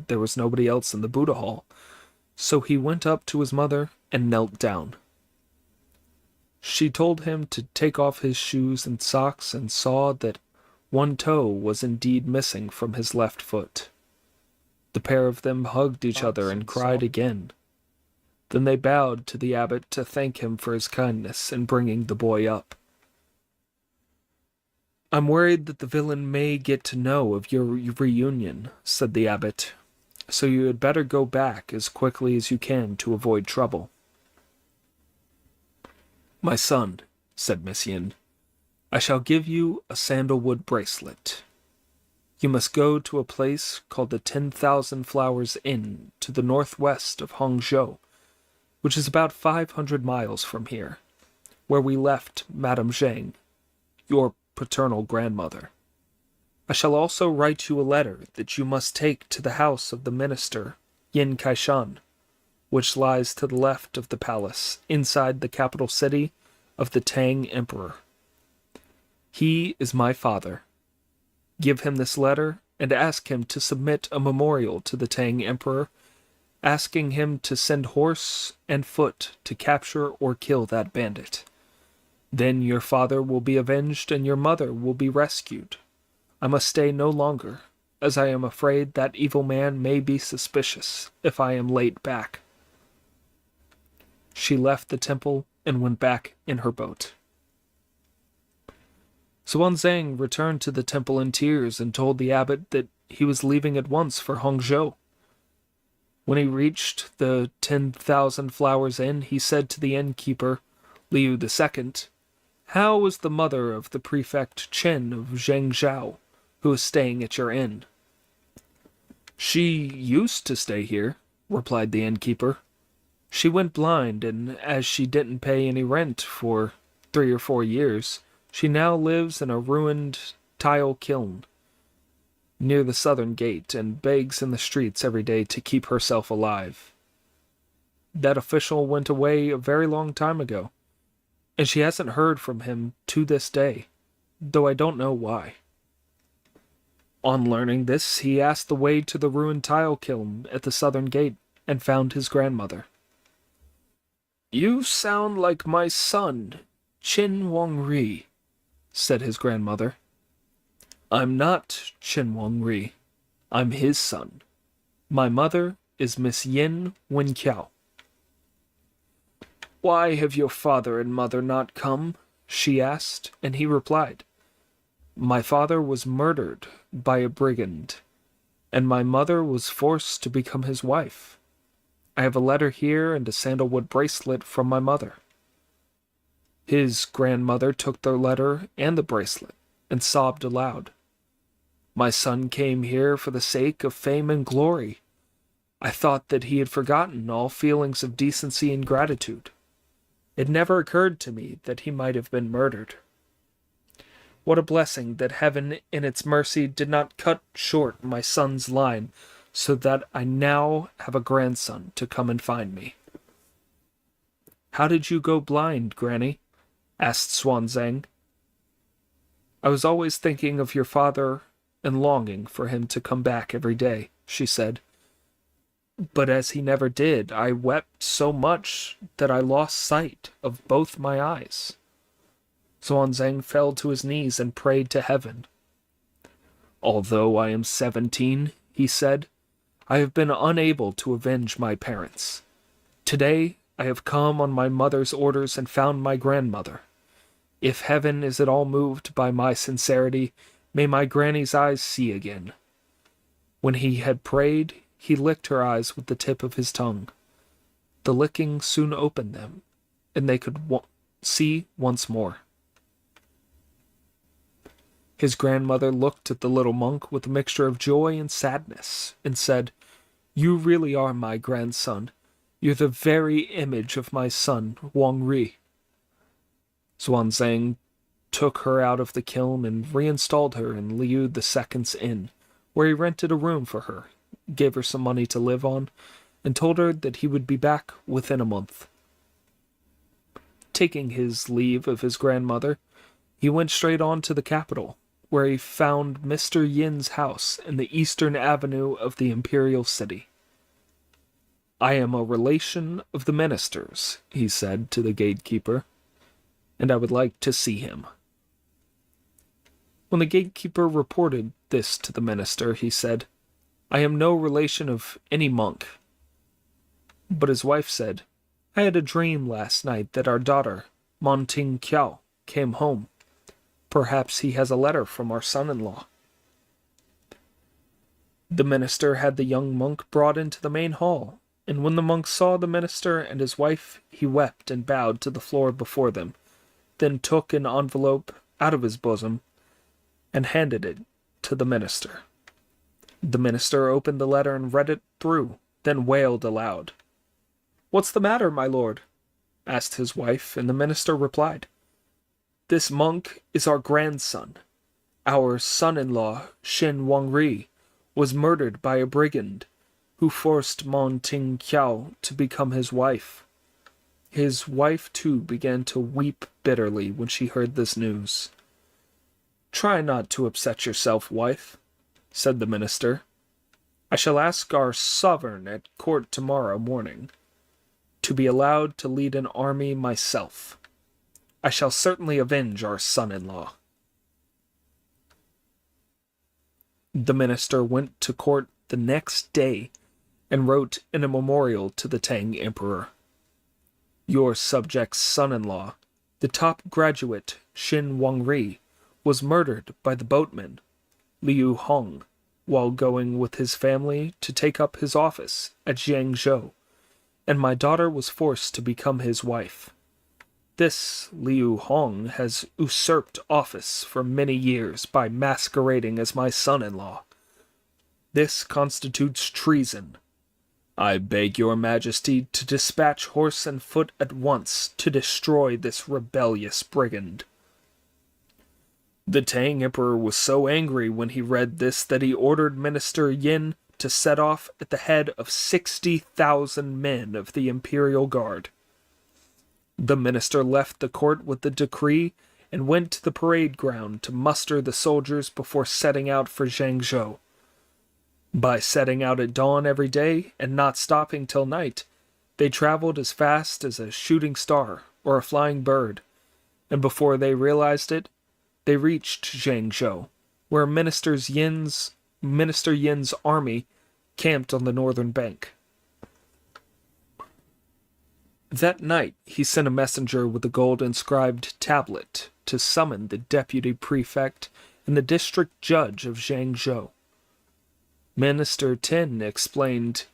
that there was nobody else in the Buddha hall, so he went up to his mother and knelt down. She told him to take off his shoes and socks and saw that one toe was indeed missing from his left foot. The pair of them hugged each other and cried again. Then they bowed to the abbot to thank him for his kindness in bringing the boy up. "I'm worried that the villain may get to know of your reunion," said the abbot, "so you had better go back as quickly as you can to avoid trouble." "My son," said Miss Yin, "I shall give you a sandalwood bracelet. You must go to a place called the 10,000 Flowers Inn to the northwest of Hangzhou, which is about 500 miles from here, where we left Madame Zhang, your paternal grandmother. I shall also write you a letter that you must take to the house of the minister Yin Kaishan, which lies to the left of the palace, inside the capital city of the Tang Emperor. He is my father. Give him this letter and ask him to submit a memorial to the Tang Emperor, asking him to send horse and foot to capture or kill that bandit. Then your father will be avenged and your mother will be rescued. I must stay no longer, as I am afraid that evil man may be suspicious if I am late back." She left the temple and went back in her boat. Xuanzang returned to the temple in tears and told the abbot that he was leaving at once for Hangzhou. When he reached the 10,000 Flowers Inn, he said to the innkeeper, Liu II, "How is the mother of the prefect Chen of Zhengzhou, who is staying at your inn?" "She used to stay here," replied the innkeeper. "She went blind, and as she didn't pay any rent for 3 or 4 years, she now lives in a ruined tile kiln near the southern gate and begs in the streets every day to keep herself alive. That official went away a very long time ago, and she hasn't heard from him to this day, though I don't know why." On learning this, he asked the way to the ruined tile kiln at the southern gate and found his grandmother. "You sound like my son, Qin Wangri," said his grandmother. "I'm not Qin Wangri. I'm his son. My mother is Miss Yin Wenqiao." "Why have your father and mother not come?" she asked, and he replied, "My father was murdered by a brigand, and my mother was forced to become his wife. I have a letter here and a sandalwood bracelet from my mother." His grandmother took the letter and the bracelet and sobbed aloud. "My son came here for the sake of fame and glory. I thought that he had forgotten all feelings of decency and gratitude. It never occurred to me that he might have been murdered. What a blessing that heaven in its mercy did not cut short my son's line so that I now have a grandson to come and find me." "How did you go blind, Granny?" asked Xuanzang. "I was always thinking of your father and longing for him to come back every day," she said. "But as he never did, I wept so much that I lost sight of both my eyes." Xuanzang fell to his knees and prayed to heaven. "Although I am 17, he said, I have been unable to avenge my parents. Today I have come on my mother's orders and found my grandmother. If heaven is at all moved by my sincerity, may my granny's eyes see again." When he had prayed, he licked her eyes with the tip of his tongue. The licking soon opened them, and they could see once more. His grandmother looked at the little monk with a mixture of joy and sadness, and said, "You really are my grandson. You're the very image of my son, Wang Ri." Xuanzang took her out of the kiln and reinstalled her in Liu II's inn, where he rented a room for her, gave her some money to live on, and told her that he would be back within a month. Taking his leave of his grandmother, he went straight on to the capital, where he found Mr. Yin's house in the eastern avenue of the imperial city. "I am a relation of the minister's," he said to the gatekeeper, "and I would like to see him." When the gatekeeper reported this to the minister, he said, "I am no relation of any monk." But his wife said, "I had a dream last night that our daughter, Monting Kiao, came home. Perhaps he has a letter from our son-in-law." The minister had the young monk brought into the main hall, and when the monk saw the minister and his wife, he wept and bowed to the floor before them, then took an envelope out of his bosom and handed it to the minister. The minister opened the letter and read it through, then wailed aloud. "What's the matter, my lord?" asked his wife, and the minister replied, "This monk is our grandson. Our son-in-law, Shin Wangri, was murdered by a brigand who forced Mon Ting Kiao to become his wife." His wife, too, began to weep bitterly when she heard this news. "Try not to upset yourself, wife," said the minister. "I shall ask our sovereign at court tomorrow morning to be allowed to lead an army myself. I shall certainly avenge our son-in-law." The minister went to court the next day and wrote in a memorial to the Tang Emperor, "Your subject's son-in-law, the top graduate Shin Wangri, was murdered by the boatman Liu Hong while going with his family to take up his office at Jiangzhou, and my daughter was forced to become his wife. This Liu Hong has usurped office for many years by masquerading as my son-in-law. This constitutes treason. I beg your majesty to dispatch horse and foot at once to destroy this rebellious brigand." The Tang Emperor was so angry when he read this that he ordered Minister Yin to set off at the head of 60,000 men of the Imperial Guard. The minister left the court with the decree and went to the parade ground to muster the soldiers before setting out for Jiangzhou. By setting out at dawn every day and not stopping till night, they traveled as fast as a shooting star or a flying bird, and before they realized it, they reached Jiangzhou, where Minister Yin's army camped on the northern bank. That night he sent a messenger with a gold-inscribed tablet to summon the deputy prefect and the district judge of Jiangzhou. Minister Tin explained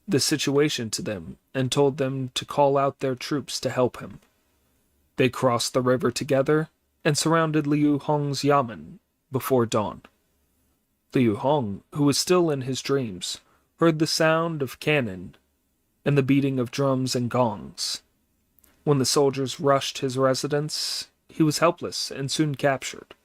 the situation to them and told them to call out their troops to help him. They crossed the river together and surrounded Liu Hong's yamen before dawn. Liu Hong, who was still in his dreams, heard the sound of cannon and the beating of drums and gongs. When the soldiers rushed his residence, he was helpless and soon captured.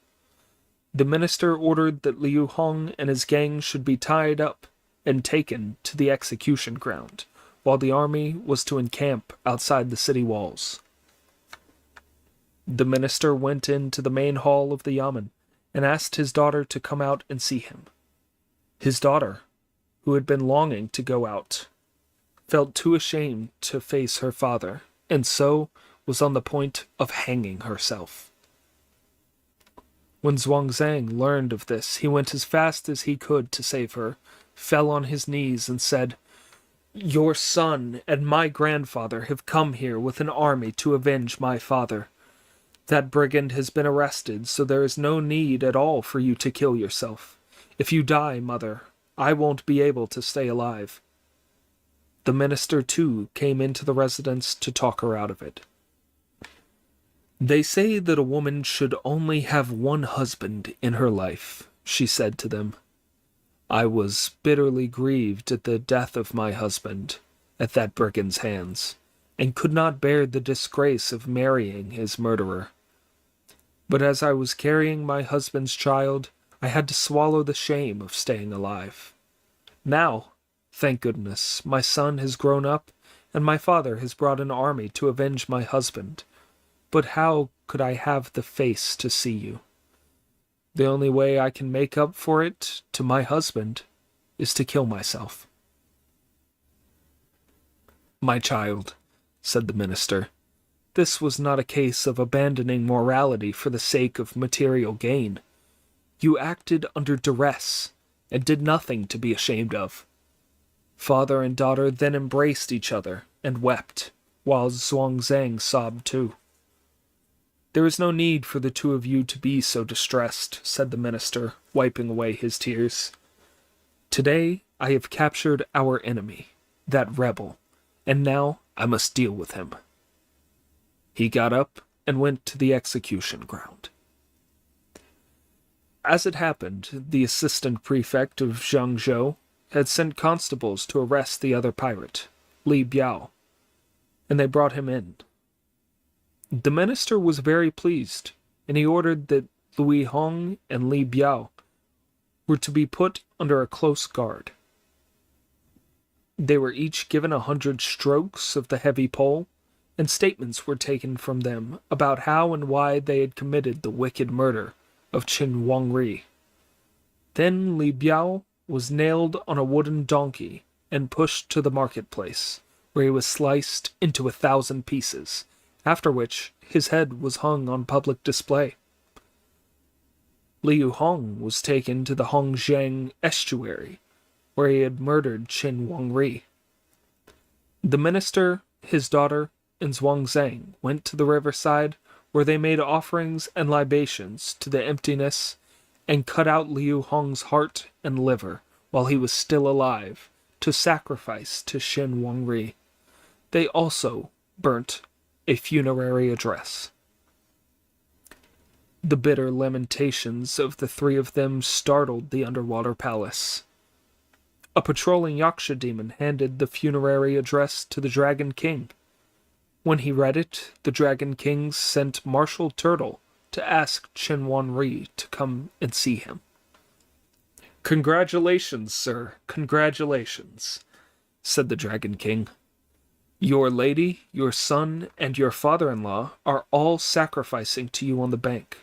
The minister ordered that Liu Hong and his gang should be tied up and taken to the execution ground, while the army was to encamp outside the city walls. The minister went into the main hall of the yamen and asked his daughter to come out and see him. His daughter, who had been longing to go out, felt too ashamed to face her father, and so was on the point of hanging herself. When Zhuangzhang learned of this, he went as fast as he could to save her, fell on his knees, and said, "Your son and my grandfather have come here with an army to avenge my father. That brigand has been arrested, so there is no need at all for you to kill yourself. If you die, mother, I won't be able to stay alive." The minister, too, came into the residence to talk her out of it. "They say that a woman should only have one husband in her life," she said to them. "I was bitterly grieved at the death of my husband at that brigand's hands, and could not bear the disgrace of marrying his murderer. But as I was carrying my husband's child, I had to swallow the shame of staying alive. Now, thank goodness, my son has grown up, and my father has brought an army to avenge my husband. But how could I have the face to see you? The only way I can make up for it to my husband is to kill myself." "My child," said the minister, "this was not a case of abandoning morality for the sake of material gain. You acted under duress, and did nothing to be ashamed of." Father and daughter then embraced each other and wept, while Zhuangzhang sobbed too. "There is no need for the two of you to be so distressed," said the minister, wiping away his tears. "Today I have captured our enemy, that rebel, and now I must deal with him." He got up and went to the execution ground. As it happened, the assistant prefect of Zhangzhou had sent constables to arrest the other pirate, Li Biao, and they brought him in. The minister was very pleased, and he ordered that Lui Hong and Li Biao were to be put under a close guard. They were each given 100 strokes of the heavy pole, and statements were taken from them about how and why they had committed the wicked murder of Qin Wangri. Then Li Biao was nailed on a wooden donkey and pushed to the marketplace, where he was sliced into 1,000 pieces, after which his head was hung on public display. Liu Hong was taken to the Hongjiang estuary, where he had murdered Qin Wangri. The minister, his daughter, and Zhuangzhang went to the riverside, where they made offerings and libations to the emptiness, and cut out Liu Hong's heart and liver while he was still alive, to sacrifice to Qin Wangri. They also burnt a funerary address. The bitter lamentations of the three of them startled the underwater palace. A patrolling Yaksha demon handed the funerary address to the Dragon King. When he read it, the Dragon King sent Marshal Turtle to ask Qin Wanri to come and see him. "Congratulations, sir, congratulations," said the Dragon King. "Your lady, your son, and your father-in-law are all sacrificing to you on the bank.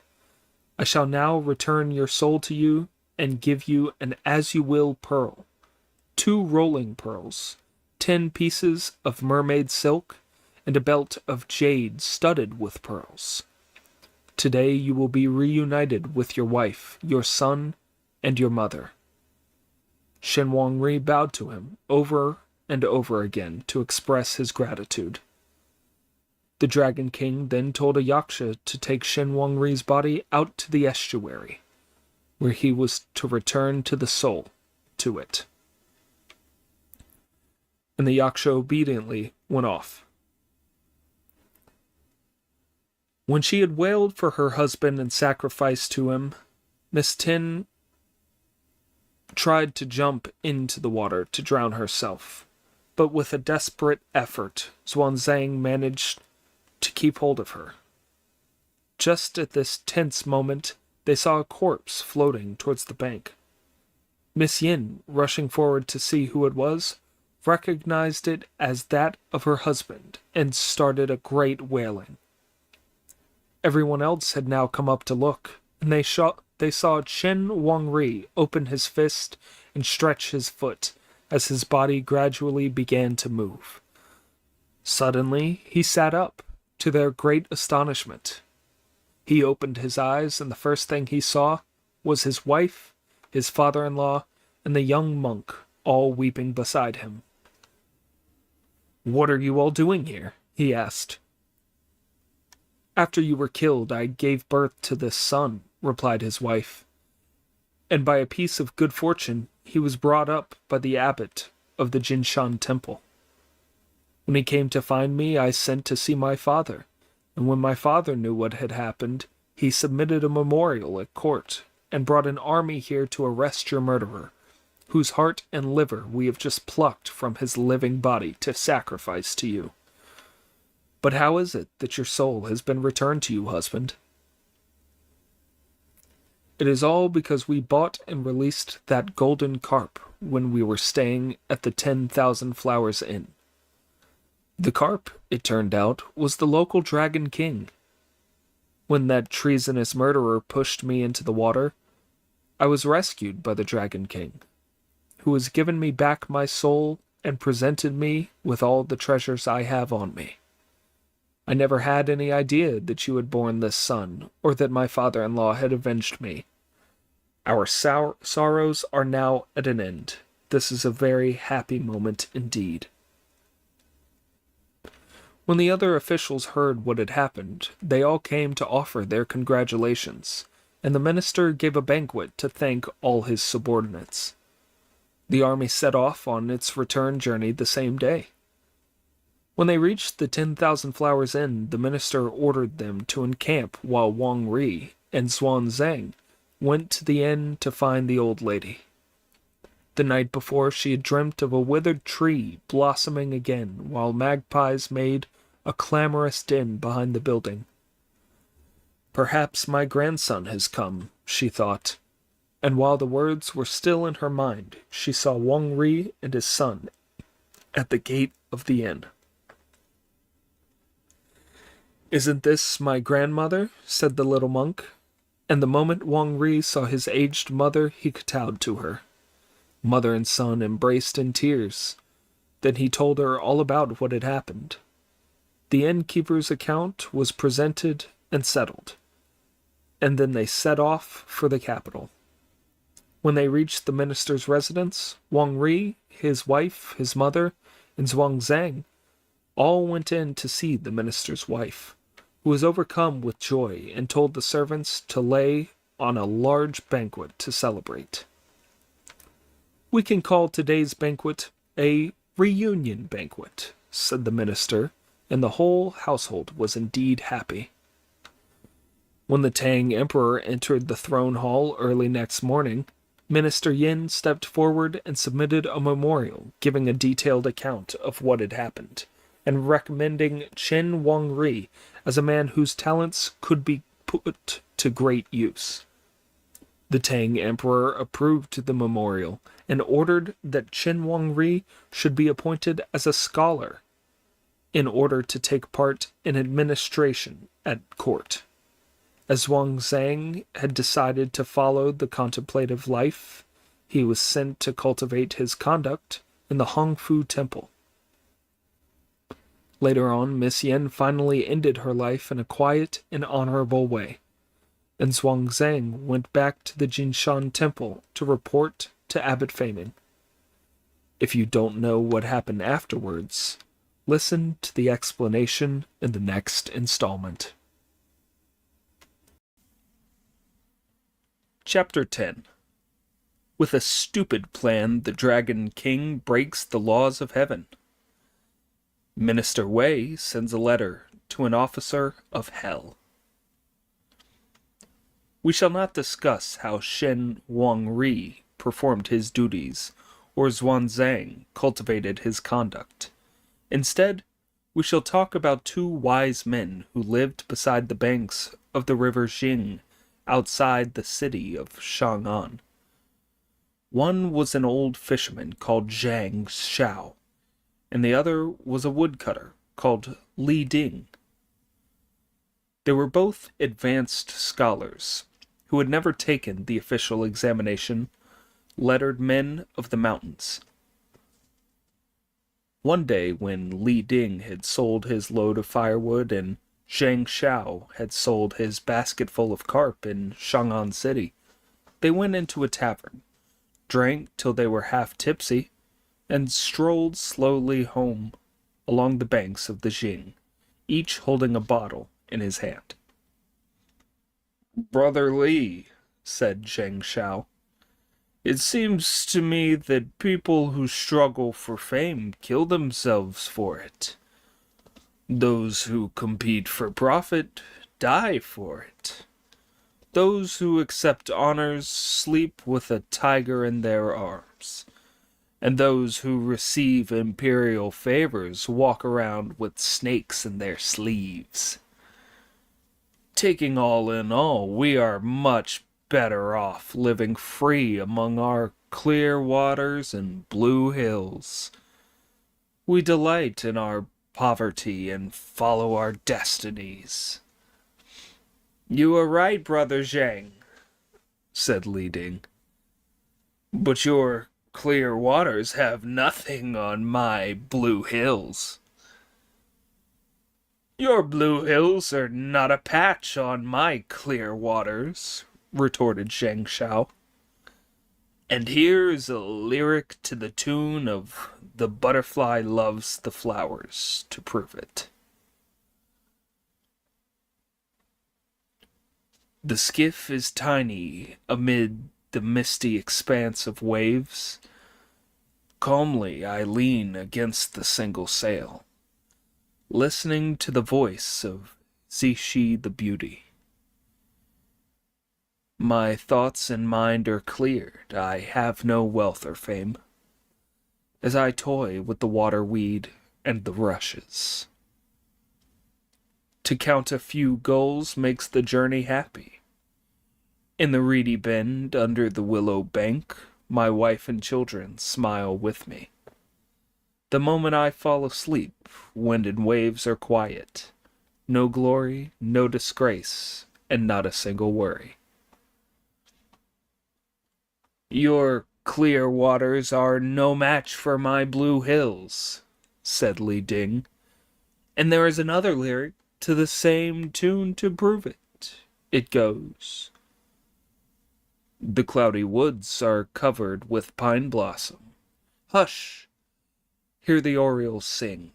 I shall now return your soul to you and give you an as-you-will pearl, 2 rolling pearls, 10 pieces of mermaid silk, and a belt of jade studded with pearls. Today you will be reunited with your wife, your son, and your mother." Qin Wangri bowed to him over and over again to express his gratitude. The Dragon King then told a Yaksha to take Qin Wangri's body out to the estuary, where he was to return to the soul to it. And the Yaksha obediently went off. When she had wailed for her husband and sacrificed to him, Miss Tin tried to jump into the water to drown herself, but with a desperate effort, Zhuangzhang managed to keep hold of her. Just at this tense moment, they saw a corpse floating towards the bank. Miss Yin, rushing forward to see who it was, recognized it as that of her husband and started a great wailing. Everyone else had now come up to look, and they saw Qin Wangri open his fist and stretch his foot as his body gradually began to move. Suddenly, he sat up, to their great astonishment. He opened his eyes, and the first thing he saw was his wife, his father-in-law, and the young monk all weeping beside him. "What are you all doing here?" he asked. "After you were killed, I gave birth to this son," replied his wife. "And by a piece of good fortune, he was brought up by the abbot of the Jinshan temple. When he came to find me, I sent to see my father, and when my father knew what had happened, he submitted a memorial at court and brought an army here to arrest your murderer, whose heart and liver we have just plucked from his living body to sacrifice to you. But how is it that your soul has been returned to you, husband?" "It is all because we bought and released that golden carp when we were staying at the 10,000 Flowers Inn. The carp, it turned out, was the local Dragon King. When that treasonous murderer pushed me into the water, I was rescued by the Dragon King, who has given me back my soul and presented me with all the treasures I have on me. I never had any idea that you had borne this son, or that my father-in-law had avenged me. Our sorrows are now at an end. This is a very happy moment indeed." When the other officials heard what had happened, they all came to offer their congratulations, and the minister gave a banquet to thank all his subordinates. The army set off on its return journey the same day. When they reached the 10,000 Flowers Inn, the minister ordered them to encamp while Wang Ri and Xuan Zhang went to the inn to find the old lady. The night before, she had dreamt of a withered tree blossoming again, while magpies made a clamorous din behind the building. "Perhaps my grandson has come," she thought, and while the words were still in her mind, she saw Wang Ri and his son at the gate of the inn. "Isn't this my grandmother?" said the little monk, and the moment Wang Ri saw his aged mother, he kowtowed to her. Mother and son embraced in tears. Then he told her all about what had happened. The innkeeper's account was presented and settled, and then they set off for the capital. When they reached the minister's residence, Wang Ri, his wife, his mother, and Xuan Zhang all went in to see the minister's wife, who was overcome with joy and told the servants to lay on a large banquet to celebrate. "We can call today's banquet a reunion banquet," said the minister, and the whole household was indeed happy. When the Tang Emperor entered the throne hall early next morning, Minister Yin stepped forward and submitted a memorial giving a detailed account of what had happened, and recommending Chen Wangri as a man whose talents could be put to great use. The Tang Emperor approved the memorial and ordered that Chen Wangri should be appointed as a scholar in order to take part in administration at court. As Wang Zhang had decided to follow the contemplative life, he was sent to cultivate his conduct in the Hongfu Temple. Later on, Miss Yen finally ended her life in a quiet and honorable way, and Xuan Zhang went back to the Jinshan Temple to report to Abbot Feiming. If you don't know what happened afterwards, listen to the explanation in the next installment. Chapter 10. With a stupid plan, the Dragon King breaks the laws of heaven. Minister Wei sends a letter to an officer of hell. We shall not discuss how Shen Wangri performed his duties, or Xuan Zhang cultivated his conduct. Instead, we shall talk about two wise men who lived beside the banks of the river Xing, outside the city of Chang'an. One was an old fisherman called Zhang Xiao, and the other was a woodcutter called Li Ding. They were both advanced scholars, who had never taken the official examination, lettered men of the mountains. One day, when Li Ding had sold his load of firewood and Zhang Xiao had sold his basketful of carp in Chang'an City, they went into a tavern, drank till they were half tipsy, and strolled slowly home along the banks of the Xing, each holding a bottle in his hand. "Brother Li," said Zhang Xiao, "it seems to me that people who struggle for fame kill themselves for it. Those who compete for profit die for it. Those who accept honors sleep with a tiger in their arms. And those who receive imperial favors walk around with snakes in their sleeves. Taking all in all, we are much better off living free among our clear waters and blue hills. We delight in our poverty and follow our destinies." "You are right, Brother Zhang," said Li Ding. But your clear waters have nothing on my blue hills. Your blue hills are not a patch on my clear waters, retorted Zhang Shao. And here's a lyric to the tune of The Butterfly Loves the Flowers to prove it. The skiff is tiny amid the misty expanse of waves. Calmly I lean against the single sail, listening to the voice of Zishi the Beauty. My thoughts and mind are cleared, I have no wealth or fame, as I toy with the water weed and the rushes. To count a few gulls makes the journey happy. In the reedy bend under the willow bank, my wife and children smile with me. The moment I fall asleep, wind and waves are quiet. No glory, no disgrace, and not a single worry. Your clear waters are no match for my blue hills, said Li Ding. And there is another lyric to the same tune to prove it. It goes, the cloudy woods are covered with pine blossom. Hush! Hear the orioles sing,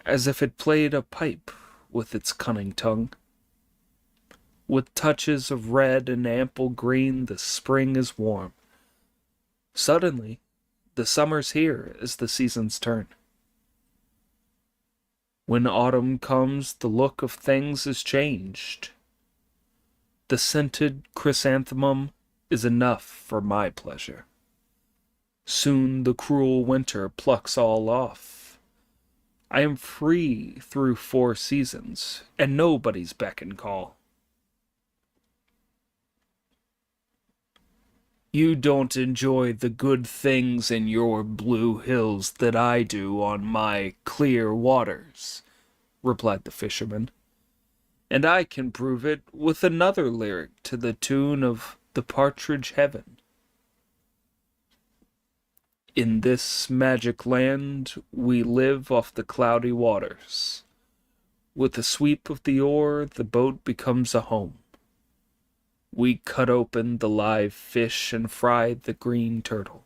as if it played a pipe with its cunning tongue. With touches of red and ample green, the spring is warm. Suddenly, the summer's here as the seasons turn. When autumn comes, the look of things is changed. The scented chrysanthemum is enough for my pleasure. Soon the cruel winter plucks all off. I am free through 4 seasons, and nobody's beck and call. You don't enjoy the good things in your blue hills that I do on my clear waters, replied the fisherman. And I can prove it with another lyric to the tune of The Partridge Heaven. In this magic land we live off the cloudy waters. With the sweep of the oar, the boat becomes a home. We cut open the live fish and fry the green turtle,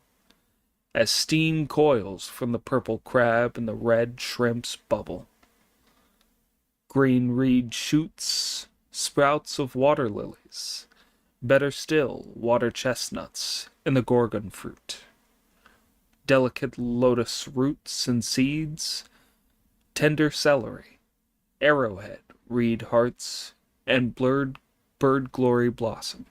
as steam coils from the purple crab and the red shrimps bubble. Green reed shoots, sprouts of water lilies, better still, water chestnuts and the gorgon fruit. Delicate lotus roots and seeds, tender celery, arrowhead, reed hearts, and bird glory blossom.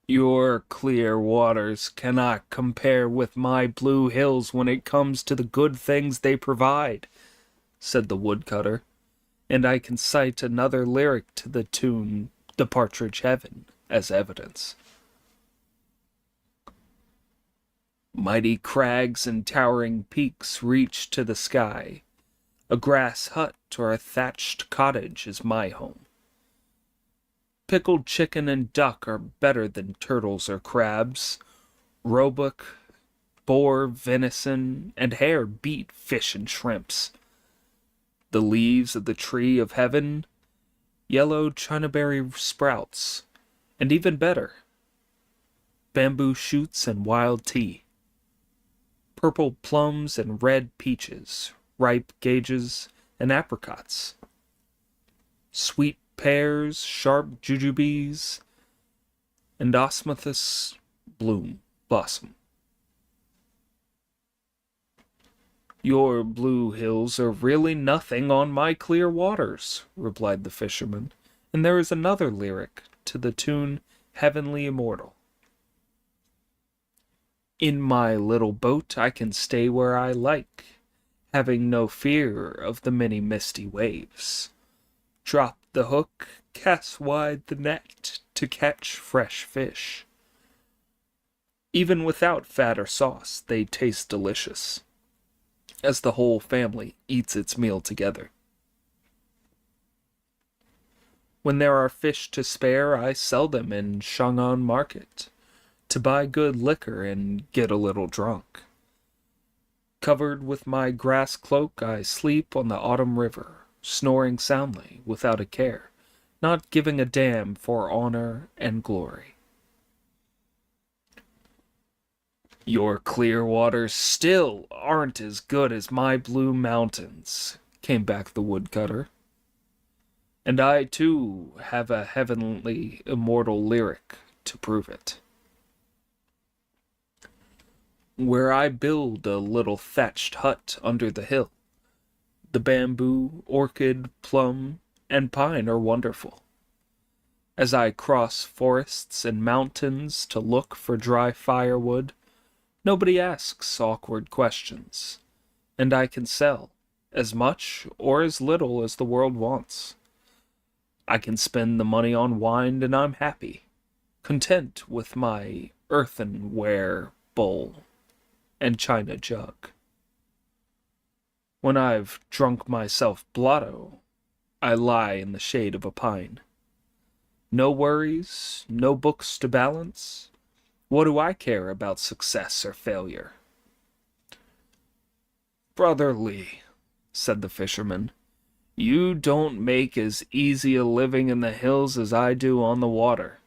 Your clear waters cannot compare with my blue hills when it comes to the good things they provide, said the woodcutter, and I can cite another lyric to the tune The Partridge Heaven as evidence. Mighty crags and towering peaks reach to the sky. A grass hut or a thatched cottage is my home. Pickled chicken and duck are better than turtles or crabs. Roebuck, boar, venison, and hare beat fish and shrimps. The leaves of the tree of heaven, yellow chinaberry sprouts, and even better, bamboo shoots and wild tea. Purple plums and red peaches, ripe gages, and apricots. Sweet pears, sharp jujubes, and osmanthus blossom. Your blue hills are really nothing on my clear waters, replied the fisherman, and there is another lyric to the tune Heavenly Immortal. In my little boat I can stay where I like, having no fear of the many misty waves. Drop the hook, cast wide the net to catch fresh fish. Even without fat or sauce, they taste delicious, as the whole family eats its meal together. When there are fish to spare, I sell them in Shanghai market, to buy good liquor and get a little drunk. Covered with my grass cloak, I sleep on the autumn river, snoring soundly, without a care, not giving a damn for honor and glory. Your clear waters still aren't as good as my blue mountains, came back the woodcutter. And I, too, have a heavenly, immortal lyric to prove it. Where I build a little thatched hut under the hill, the bamboo, orchid, plum, and pine are wonderful. As I cross forests and mountains to look for dry firewood, nobody asks awkward questions, and I can sell as much or as little as the world wants. I can spend the money on wine and I'm happy, content with my earthenware bowl and china jug. When I've drunk myself blotto, I lie in the shade of a pine. No worries, no books to balance. What do I care about success or failure? Brotherly, said the fisherman, you don't make as easy a living in the hills as I do on the water,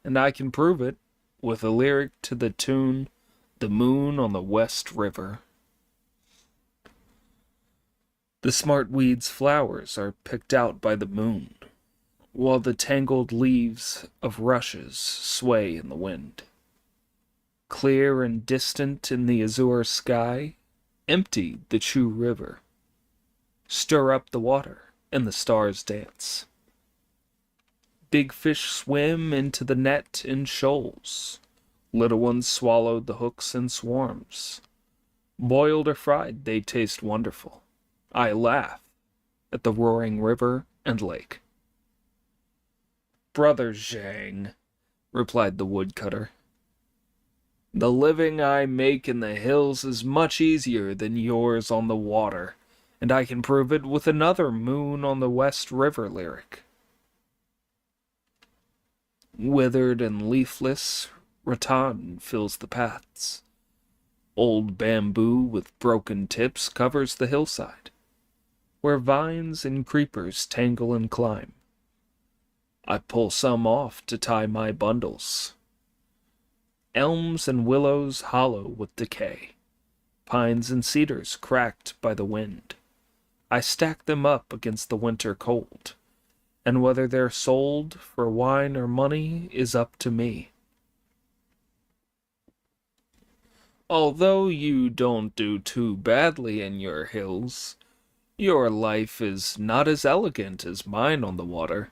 and I can prove it with a lyric to the tune, The Moon on the West River. The smartweed's flowers are picked out by the moon, while the tangled leaves of rushes sway in the wind. Clear and distant in the azure sky, empty the Chu River. Stir up the water, and the stars dance. Big fish swim into the net in shoals. Little ones swallow the hooks in swarms. Boiled or fried, they taste wonderful. I laugh at the roaring river and lake. Brother Zhang, replied the woodcutter, the living I make in the hills is much easier than yours on the water, and I can prove it with another Moon on the West River lyric. Withered and leafless, rattan fills the paths. Old bamboo with broken tips covers the hillside, where vines and creepers tangle and climb. I pull some off to tie my bundles. Elms and willows hollow with decay, pines and cedars cracked by the wind. I stack them up against the winter cold, and whether they're sold for wine or money is up to me. Although you don't do too badly in your hills, your life is not as elegant as mine on the water,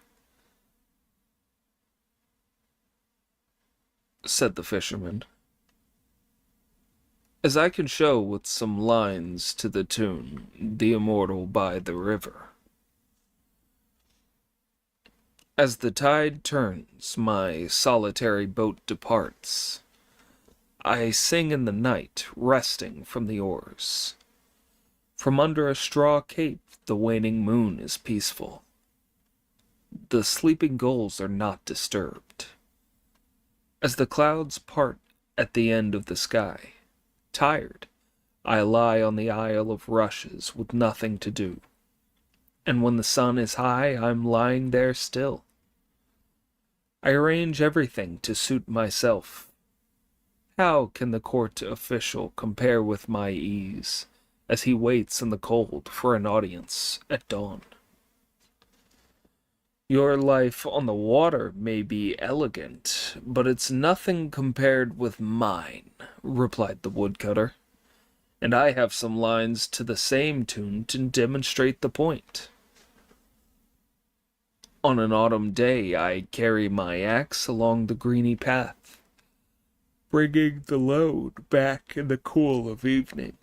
said the fisherman, as I can show with some lines to the tune, The Immortal by the River. As the tide turns, my solitary boat departs. I sing in the night, resting from the oars. From under a straw cape, the waning moon is peaceful. The sleeping gulls are not disturbed. As the clouds part at the end of the sky, tired, I lie on the Isle of Rushes with nothing to do. And when the sun is high, I'm lying there still. I arrange everything to suit myself. How can the court official compare with my ease, as he waits in the cold for an audience at dawn? Your life on the water may be elegant, but it's nothing compared with mine, replied the woodcutter, and I have some lines to the same tune to demonstrate the point. On an autumn day I carry my axe along the greeny path, bringing the load back in the cool of evening.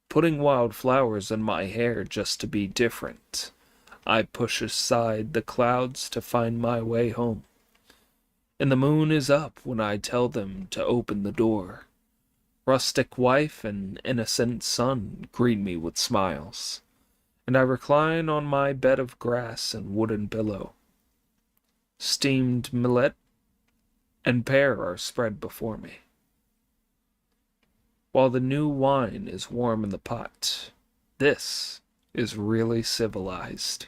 Putting wild flowers in my hair just to be different, I push aside the clouds to find my way home. And the moon is up when I tell them to open the door. Rustic wife and innocent son greet me with smiles, and I recline on my bed of grass and wooden pillow. Steamed millet and pear are spread before me, while the new wine is warm in the pot. This is really civilized.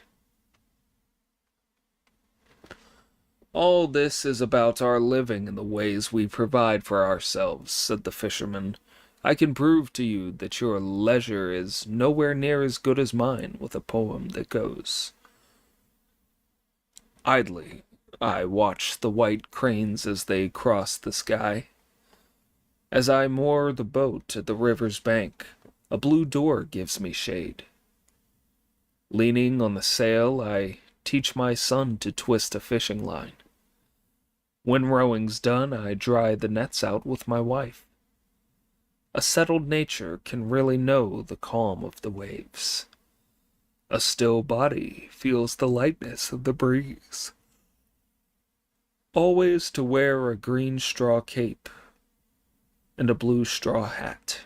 All this is about our living and the ways we provide for ourselves, said the fisherman. I can prove to you that your leisure is nowhere near as good as mine with a poem that goes. Idly, I watch the white cranes as they cross the sky. As I moor the boat at the river's bank, a blue door gives me shade. Leaning on the sail, I teach my son to twist a fishing line. When rowing's done, I dry the nets out with my wife. A settled nature can really know the calm of the waves. A still body feels the lightness of the breeze. Always to wear a green straw cape and a blue straw hat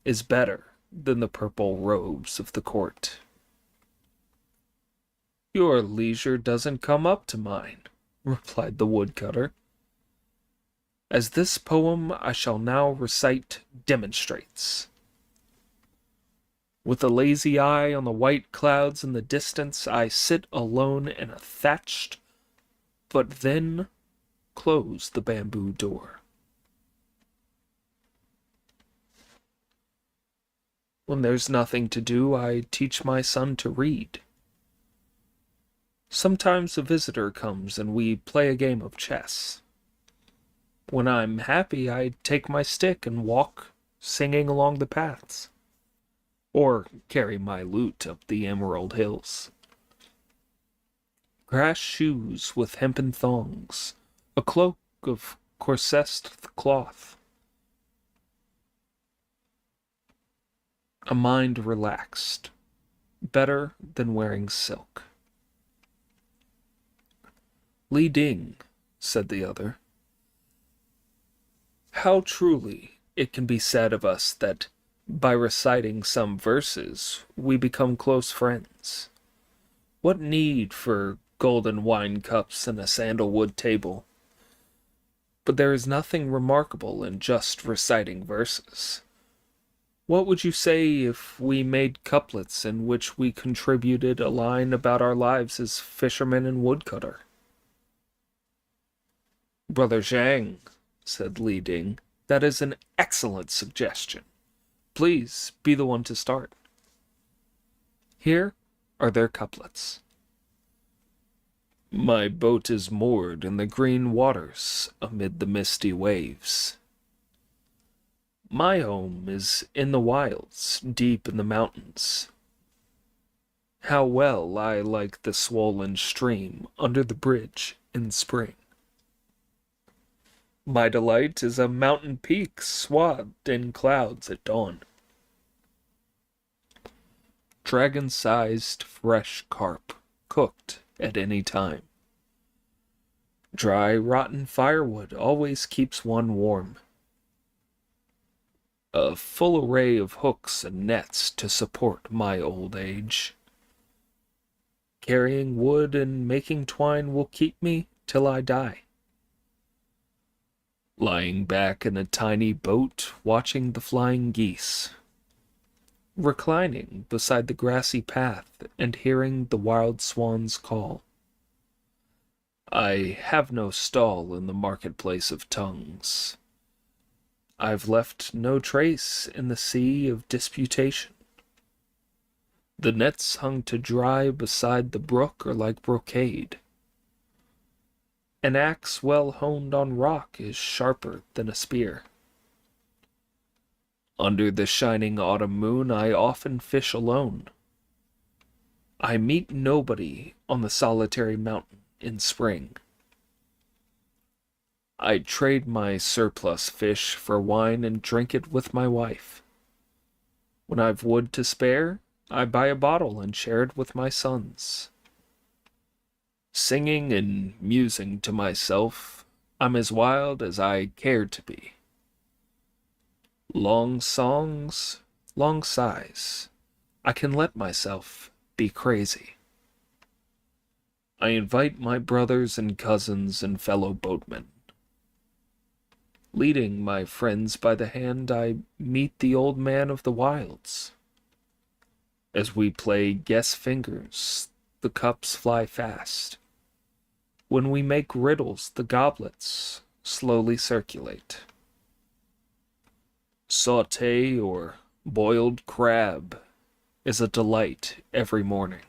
is better than the purple robes of the court. Your leisure doesn't come up to mine, replied the woodcutter. As this poem I shall now recite demonstrates. With a lazy eye on the white clouds in the distance, I sit alone in a thatched, but then close the bamboo door. When there's nothing to do, I teach my son to read. Sometimes a visitor comes and we play a game of chess. When I'm happy, I take my stick and walk, singing along the paths, or carry my lute up the emerald hills. Grass shoes with hempen thongs, a cloak of corsessed cloth, a mind relaxed, better than wearing silk. Li Ding, said the other. How truly it can be said of us that by reciting some verses we become close friends. What need for golden wine cups and a sandalwood table? But there is nothing remarkable in just reciting verses. What would you say if we made couplets in which we contributed a line about our lives as fisherman and woodcutter? Brother Zhang, said Li Ding, that is an excellent suggestion. Please be the one to start. Here are their couplets. My boat is moored in the green waters amid the misty waves. My home is in the wilds, deep in the mountains. How well I like the swollen stream under the bridge in spring. My delight is a mountain peak swathed in clouds at dawn. Dragon-sized fresh carp, cooked at any time. Dry, rotten firewood always keeps one warm. A full array of hooks and nets to support my old age. Carrying wood and making twine will keep me till I die. Lying back in a tiny boat, watching the flying geese. Reclining beside the grassy path and hearing the wild swans call. I have no stall in the marketplace of tongues. I've left no trace in the sea of disputation. The nets hung to dry beside the brook are like brocade. An axe well honed on rock is sharper than a spear. Under the shining autumn moon I often fish alone. I meet nobody on the solitary mountain in spring. I trade my surplus fish for wine and drink it with my wife. When I've wood to spare, I buy a bottle and share it with my sons. Singing and musing to myself, I'm as wild as I care to be. Long songs, long sighs, I can let myself be crazy. I invite my brothers and cousins and fellow boatmen. Leading my friends by the hand, I meet the old man of the wilds. As we play guess fingers, the cups fly fast. When we make riddles, the goblets slowly circulate. Sauté or boiled crab is a delight every morning.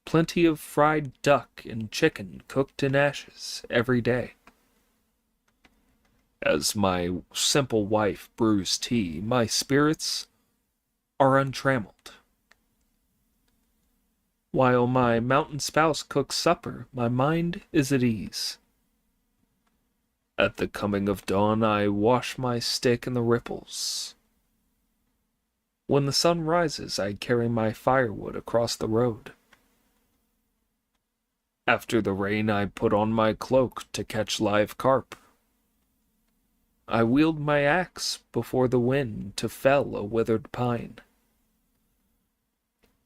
Plenty of fried duck and chicken cooked in ashes every day. As my simple wife brews tea, my spirits are untrammeled. While my mountain spouse cooks supper, my mind is at ease. At the coming of dawn, I wash my stick in the ripples. When the sun rises, I carry my firewood across the road. After the rain, I put on my cloak to catch live carp. I wield my axe before the wind to fell a withered pine.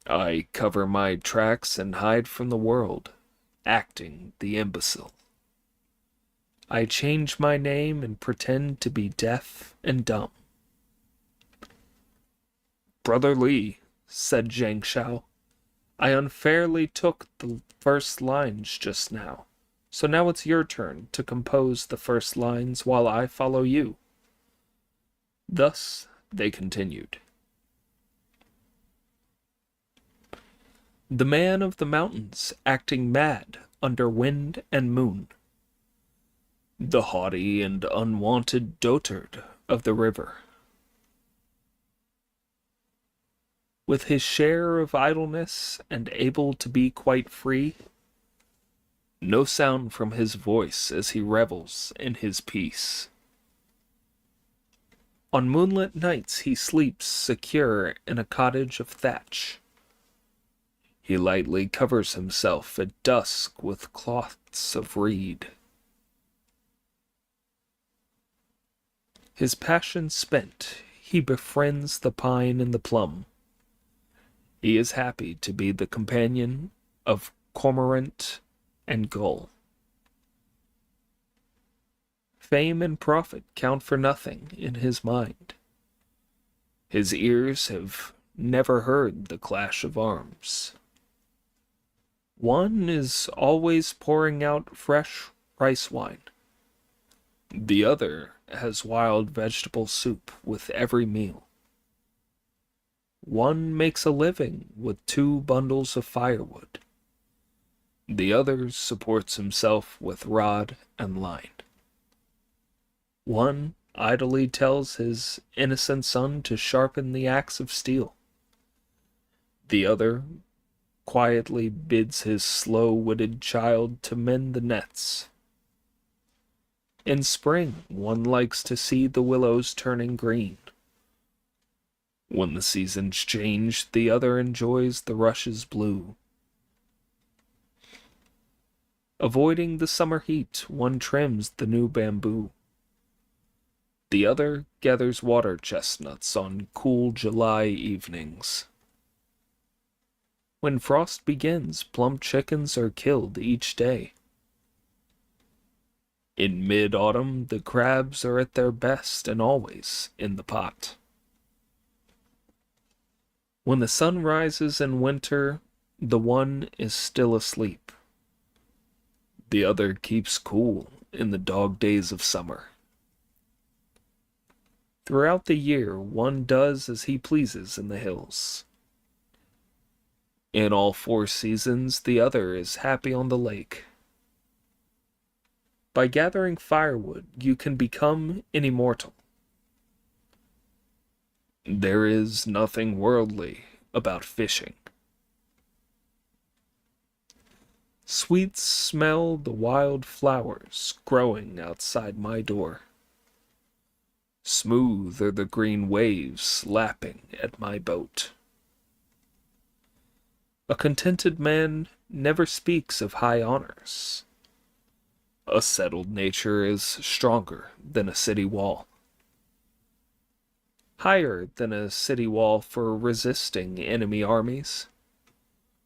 I cover my tracks and hide from the world, acting the imbecile. I change my name and pretend to be deaf and dumb. Brother Li, said Zhang Shao, I unfairly took the first lines just now, so now it's your turn to compose the first lines while I follow you. Thus they continued. The man of the mountains acting mad under wind and moon. The haughty and unwanted dotard of the river. With his share of idleness and able to be quite free, no sound from his voice as he revels in his peace. On moonlit nights he sleeps secure in a cottage of thatch. He lightly covers himself at dusk with cloths of reed. His passion spent, he befriends the pine and the plum. He is happy to be the companion of cormorant and gull. Fame and profit count for nothing in his mind. His ears have never heard the clash of arms. One is always pouring out fresh rice wine. The other has wild vegetable soup with every meal. One makes a living with 2 bundles of firewood. The other supports himself with rod and line. One idly tells his innocent son to sharpen the axe of steel. The other quietly bids his slow-witted child to mend the nets. In spring, one likes to see the willows turning green. When the seasons change, the other enjoys the rushes blue. Avoiding the summer heat, one trims the new bamboo. The other gathers water chestnuts on cool July evenings. When frost begins, plump chickens are killed each day. In mid-autumn, the crabs are at their best and always in the pot. When the sun rises in winter, the one is still asleep. The other keeps cool in the dog days of summer. Throughout the year, one does as he pleases in the hills. In all 4 seasons, the other is happy on the lake. By gathering firewood, you can become an immortal. There is nothing worldly about fishing. Sweet smell the wild flowers growing outside my door. Smooth are the green waves lapping at my boat. A contented man never speaks of high honors. A settled nature is stronger than a city wall. higher than a city wall for resisting enemy armies,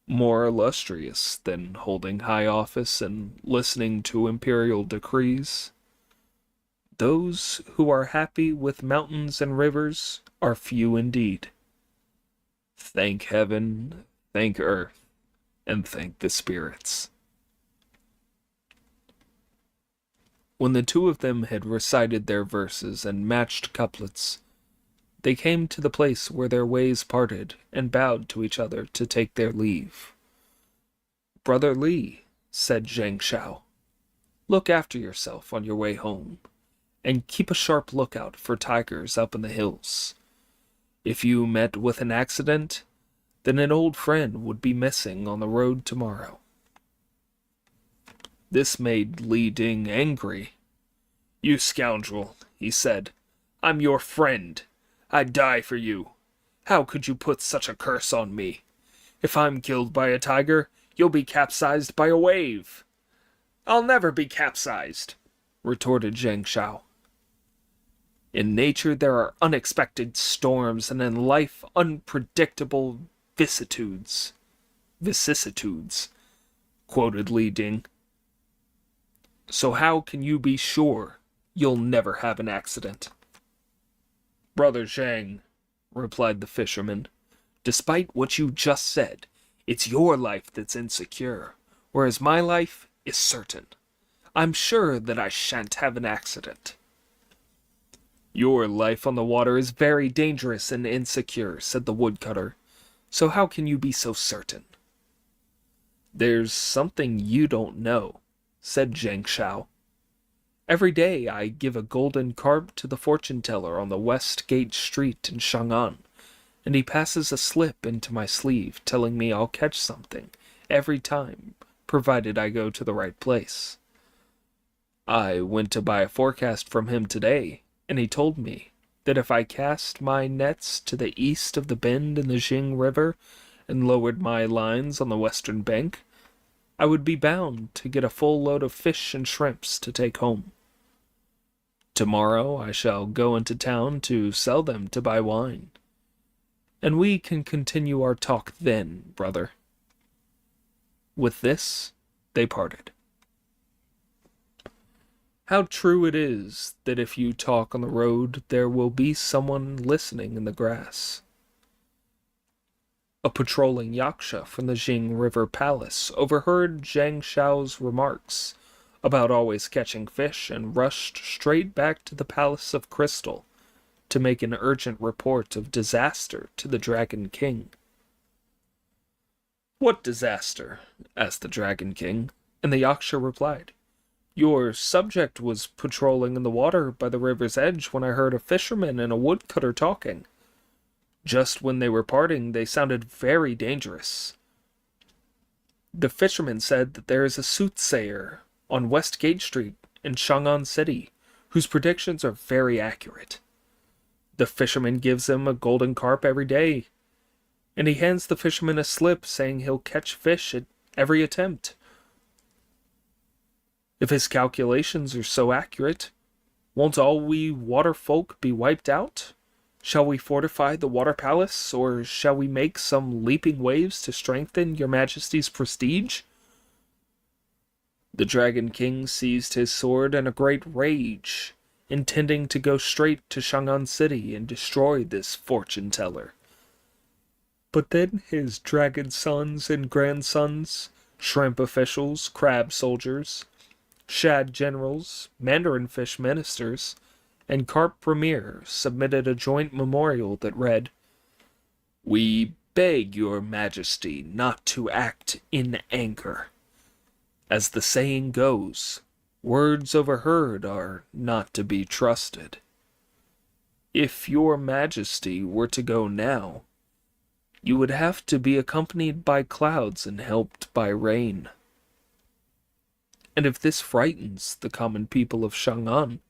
more illustrious than holding high office and listening to imperial decrees. Those who are happy with mountains and rivers are few indeed. Thank heaven, thank earth, and thank the spirits. When the two of them had recited their verses and matched couplets, they came to the place where their ways parted and bowed to each other to take their leave. "Brother Li," said Zhang Shao, "look after yourself on your way home, and keep a sharp lookout for tigers up in the hills. If you met with an accident, then an old friend would be missing on the road tomorrow." This made Li Ding angry. "You scoundrel," he said, "I'm your friend. I'd die for you. How could you put such a curse on me? If I'm killed by a tiger, you'll be capsized by a wave." "I'll never be capsized," retorted Zhang Shao. "In nature there are unexpected storms, and in life unpredictable vicissitudes," quoted Li Ding. "So how can you be sure you'll never have an accident?" "Brother Zhang," replied the fisherman, "despite what you just said, it's your life that's insecure, whereas my life is certain. I'm sure that I shan't have an accident." "Your life on the water is very dangerous and insecure," said the woodcutter. "So how can you be so certain?" "There's something you don't know," said Zhang Shao. "Every day I give a golden carp to the fortune teller on the West Gate Street in Chang'an, and he passes a slip into my sleeve telling me I'll catch something every time, provided I go to the right place. I went to buy a forecast from him today, and he told me that if I cast my nets to the east of the bend in the Jing River and lowered my lines on the western bank, I would be bound to get a full load of fish and shrimps to take home. Tomorrow I shall go into town to sell them to buy wine, and we can continue our talk then, brother." With this, they parted. How true it is that if you talk on the road, there will be someone listening in the grass. A patrolling yaksha from the Jing River Palace overheard Zhang Shao's remarks about always catching fish and rushed straight back to the Palace of Crystal to make an urgent report of disaster to the Dragon King. "What disaster?" asked the Dragon King, and the yaksha replied, "Your subject was patrolling in the water by the river's edge when I heard a fisherman and a woodcutter talking. Just when they were parting, they sounded very dangerous. The fisherman said that there is a soothsayer on West Gate Street in Chang'an City whose predictions are very accurate. The fisherman gives him a golden carp every day, and he hands the fisherman a slip saying he'll catch fish at every attempt. If his calculations are so accurate, won't all we water folk be wiped out? Shall we fortify the water palace, or shall we make some leaping waves to strengthen your majesty's prestige?" The Dragon King seized his sword in a great rage, intending to go straight to Chang'an City and destroy this fortune-teller. But then his dragon sons and grandsons, shrimp officials, crab soldiers, shad generals, mandarin fish ministers, and carp premier submitted a joint memorial that read, "We beg your majesty not to act in anger. As the saying goes, words overheard are not to be trusted. If your majesty were to go now, you would have to be accompanied by clouds and helped by rain. And if this frightens the common people of Chang'an,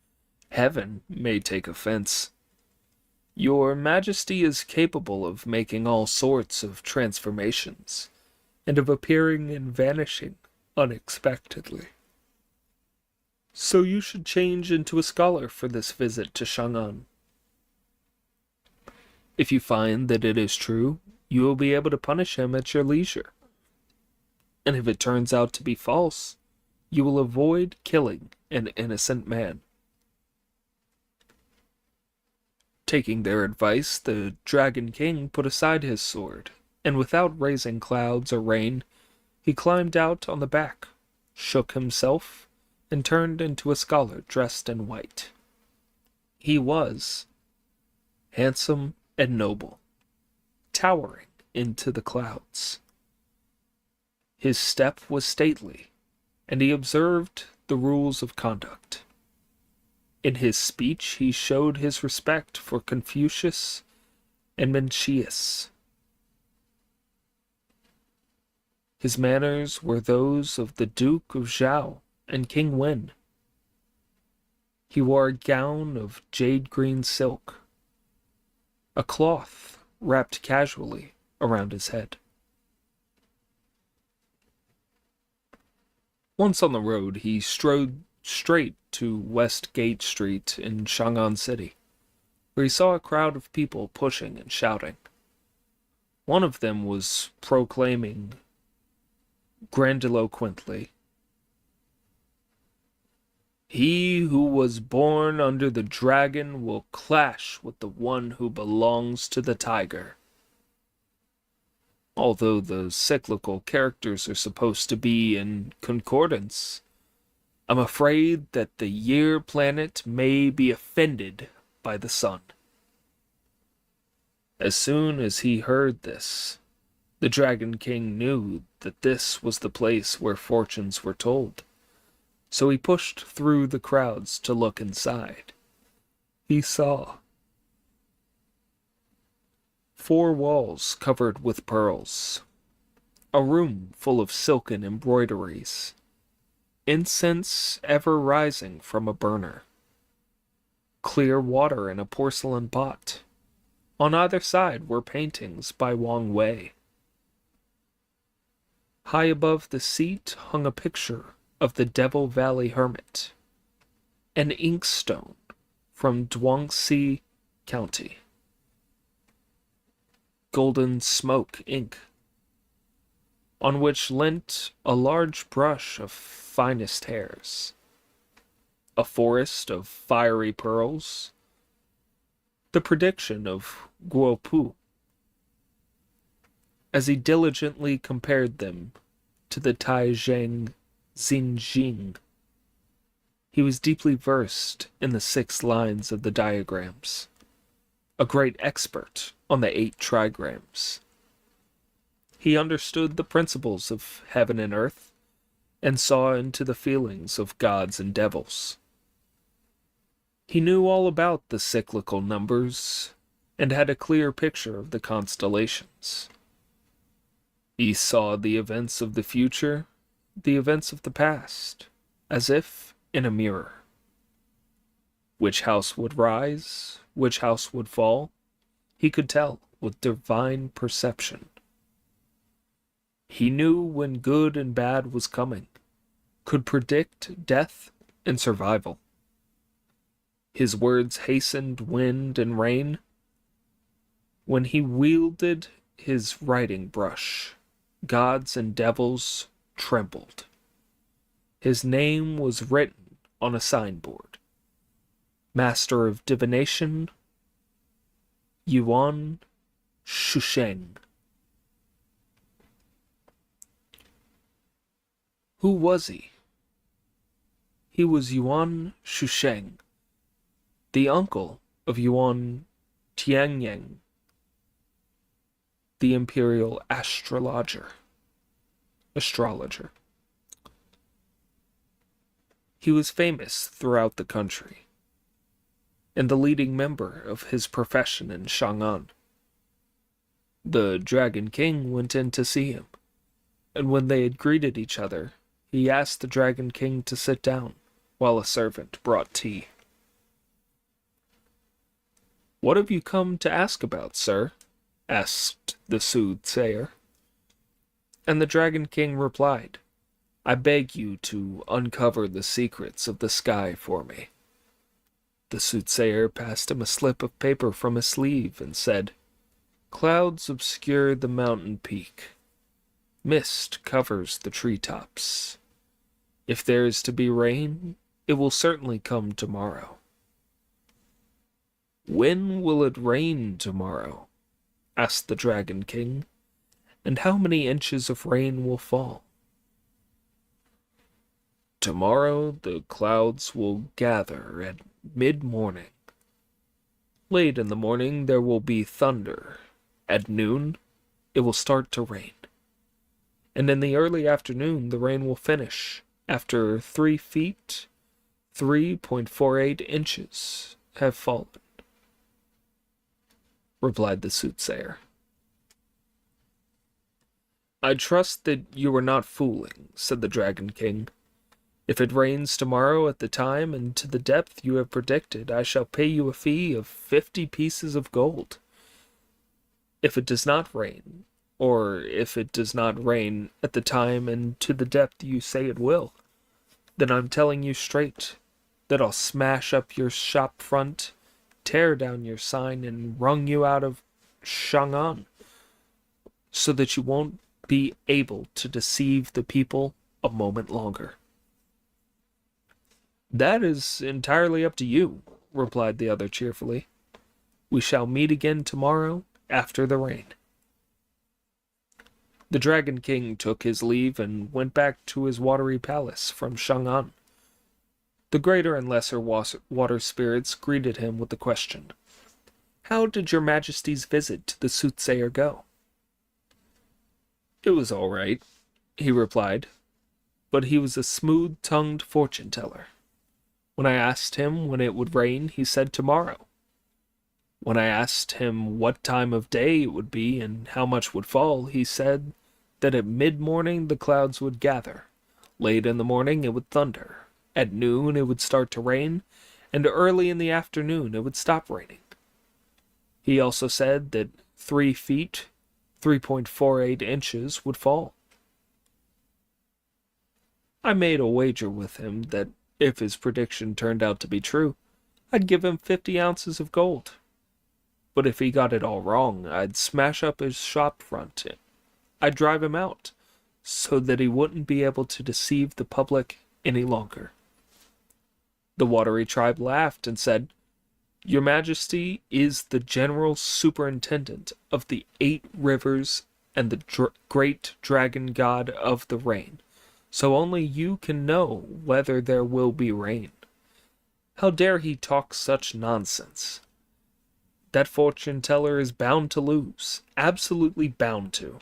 heaven may take offense. Your majesty is capable of making all sorts of transformations, and of appearing and vanishing unexpectedly. So you should change into a scholar for this visit to Chang'an." If you find that it is true, you will be able to punish him at your leisure. And if it turns out to be false, you will avoid killing an innocent man." Taking their advice, the Dragon King put aside his sword, and without raising clouds or rain, he climbed out on the back, shook himself, and turned into a scholar dressed in white. He was handsome and noble, towering into the clouds. His step was stately, and he observed the rules of conduct. In his speech he showed his respect for Confucius and Mencius. His manners were those of the Duke of Zhao and King Wen. He wore a gown of jade-green silk, a cloth wrapped casually around his head. Once on the road, he strode straight to West Gate Street in Chang'an City, where he saw a crowd of people pushing and shouting. One of them was proclaiming grandiloquently, "He who was born under the dragon will clash with the one who belongs to the tiger." Although the cyclical characters are supposed to be in concordance, I'm afraid that the year planet may be offended by the sun. As soon as he heard this, the Dragon King knew that this was the place where fortunes were told, so he pushed through the crowds to look inside. He saw 4 walls covered with pearls, a room full of silken embroideries, incense ever rising from a burner, clear water in a porcelain pot. On either side were paintings by Wang Wei. High above the seat hung a picture of the Devil Valley Hermit, an inkstone from Duangxi County. Golden smoke ink, on which leant a large brush of finest hairs, a forest of fiery pearls, the prediction of Guo Pu. As he diligently compared them to the Taizheng Xinjing, he was deeply versed in the 6 lines of the diagrams, a great expert on the 8 trigrams. He understood the principles of heaven and earth, and saw into the feelings of gods and devils. He knew all about the cyclical numbers, and had a clear picture of the constellations. He saw the events of the future, the events of the past, as if in a mirror. Which house would rise, which house would fall, he could tell with divine perception. He knew when good and bad was coming, could predict death and survival. His words hastened wind and rain. When he wielded his writing brush, gods and devils trembled. His name was written on a signboard. Master of Divination, Yuan Shusheng. Who was he? He was Yuan Shusheng, the uncle of Yuan Tianyang, the imperial astrologer. He was famous throughout the country, and the leading member of his profession in Chang'an. The Dragon King went in to see him, and when they had greeted each other, he asked the Dragon King to sit down while a servant brought tea. "What have you come to ask about, sir?" asked the soothsayer. And the Dragon King replied, "I beg you to uncover the secrets of the sky for me." The soothsayer passed him a slip of paper from his sleeve and said, Clouds obscure the mountain peak. Mist covers the treetops. If there is to be rain, it will certainly come tomorrow. When will it rain tomorrow? Asked the Dragon King. And how many inches of rain will fall? Tomorrow the clouds will gather at mid-morning. Late in the morning there will be thunder. At noon it will start to rain. And in the early afternoon the rain will finish after 3 feet, 3.48 inches have fallen, replied the soothsayer. I trust that you are not fooling, said the Dragon King. If it rains tomorrow at the time and to the depth you have predicted, I shall pay you a fee of 50 pieces of gold. If it does not rain, or if it does not rain at the time and to the depth you say it will, then I'm telling you straight that I'll smash up your shop front, tear down your sign, and wrung you out of Chang'an, so that you won't be able to deceive the people a moment longer. That is entirely up to you, replied the other cheerfully. We shall meet again tomorrow after the rain. The Dragon King took his leave and went back to his watery palace from Chang'an. The greater and lesser water spirits greeted him with the question, How did your Majesty's visit to the soothsayer go? It was all right, he replied, but he was a smooth-tongued fortune-teller. When I asked him when it would rain, he said tomorrow. When I asked him what time of day it would be and how much would fall, he said that at mid-morning the clouds would gather, late in the morning it would thunder, at noon it would start to rain, and early in the afternoon it would stop raining. He also said that 3 feet, 3.48 inches would fall. I made a wager with him that if his prediction turned out to be true, I'd give him 50 ounces of gold. But if he got it all wrong, I'd smash up his shop front. I'd drive him out, so that he wouldn't be able to deceive the public any longer. The watery tribe laughed and said, Your Majesty is the General Superintendent of the 8 rivers and the great dragon god of the rain, so only you can know whether there will be rain. How dare he talk such nonsense? That fortune-teller is bound to lose, absolutely bound to.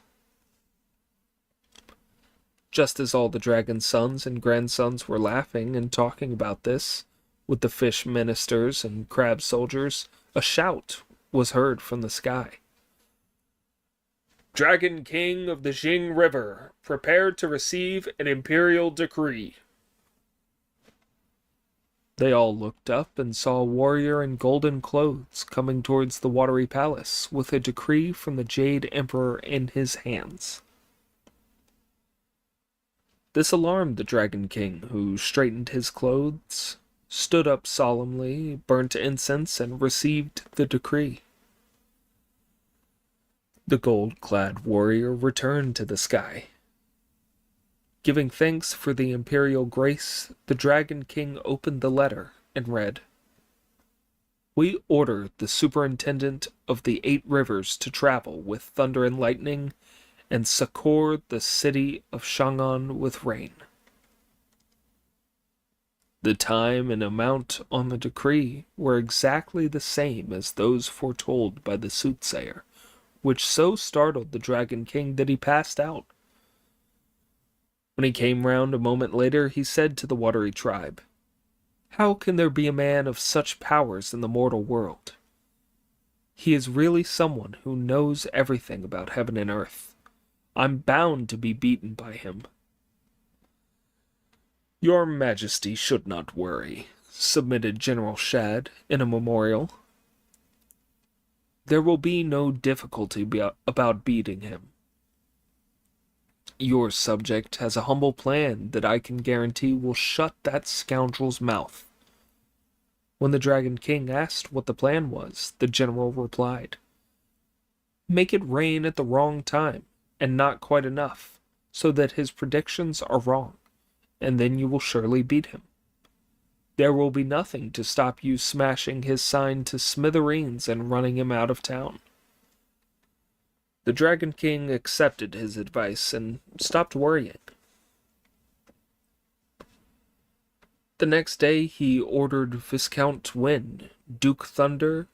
Just as all the dragon's sons and grandsons were laughing and talking about this, with the fish ministers and crab soldiers, a shout was heard from the sky. Dragon King of the Jing River, prepare to receive an imperial decree. They all looked up and saw a warrior in golden clothes coming towards the watery palace with a decree from the Jade Emperor in his hands. This alarmed the Dragon King, who straightened his clothes, stood up solemnly, burnt incense, and received the decree. The gold-clad warrior returned to the sky. Giving thanks for the imperial grace, the Dragon King opened the letter and read, We order the superintendent of the 8 rivers to travel with thunder and lightning and succor the city of Chang'an with rain. The time and amount on the decree were exactly the same as those foretold by the soothsayer, which so startled the Dragon King that he passed out. When he came round a moment later, he said to the watery tribe, How can there be a man of such powers in the mortal world? He is really someone who knows everything about heaven and earth. I'm bound to be beaten by him. Your Majesty should not worry, submitted General Shad in a memorial. There will be no difficulty about beating him. Your subject has a humble plan that I can guarantee will shut that scoundrel's mouth. When the Dragon King asked what the plan was, the general replied, Make it rain at the wrong time, and not quite enough, so that his predictions are wrong, and then you will surely beat him. There will be nothing to stop you smashing his sign to smithereens and running him out of town." The Dragon King accepted his advice and stopped worrying. The next day he ordered Viscount Wind, Duke Thunder,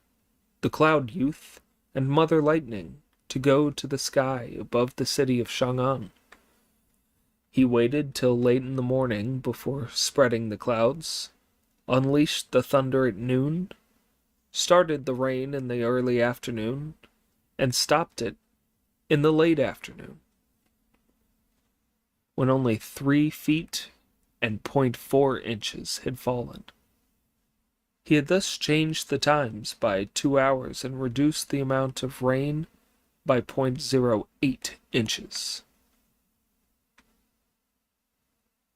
the Cloud Youth, and Mother Lightning to go to the sky above the city of Chang'an. He waited till late in the morning before spreading the clouds, unleashed the thunder at noon, started the rain in the early afternoon, and stopped it in the late afternoon, when only 3 feet and .4 inches had fallen. He had thus changed the times by 2 hours and reduced the amount of rain by .08 inches.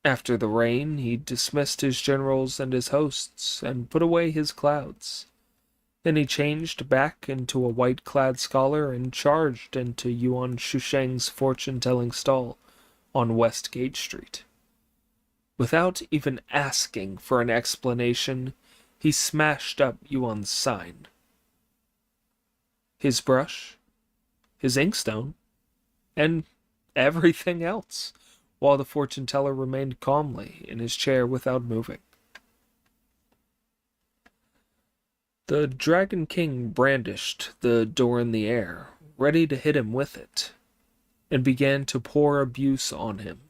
After the rain, he dismissed his generals and his hosts and put away his clouds. Then he changed back into a white-clad scholar and charged into Yuan Shusheng's fortune-telling stall on West Gate Street. Without even asking for an explanation, he smashed up Yuan's sign. His brush, his inkstone, and everything else, while the fortune-teller remained calmly in his chair without moving. The Dragon King brandished the door in the air, ready to hit him with it, and began to pour abuse on him.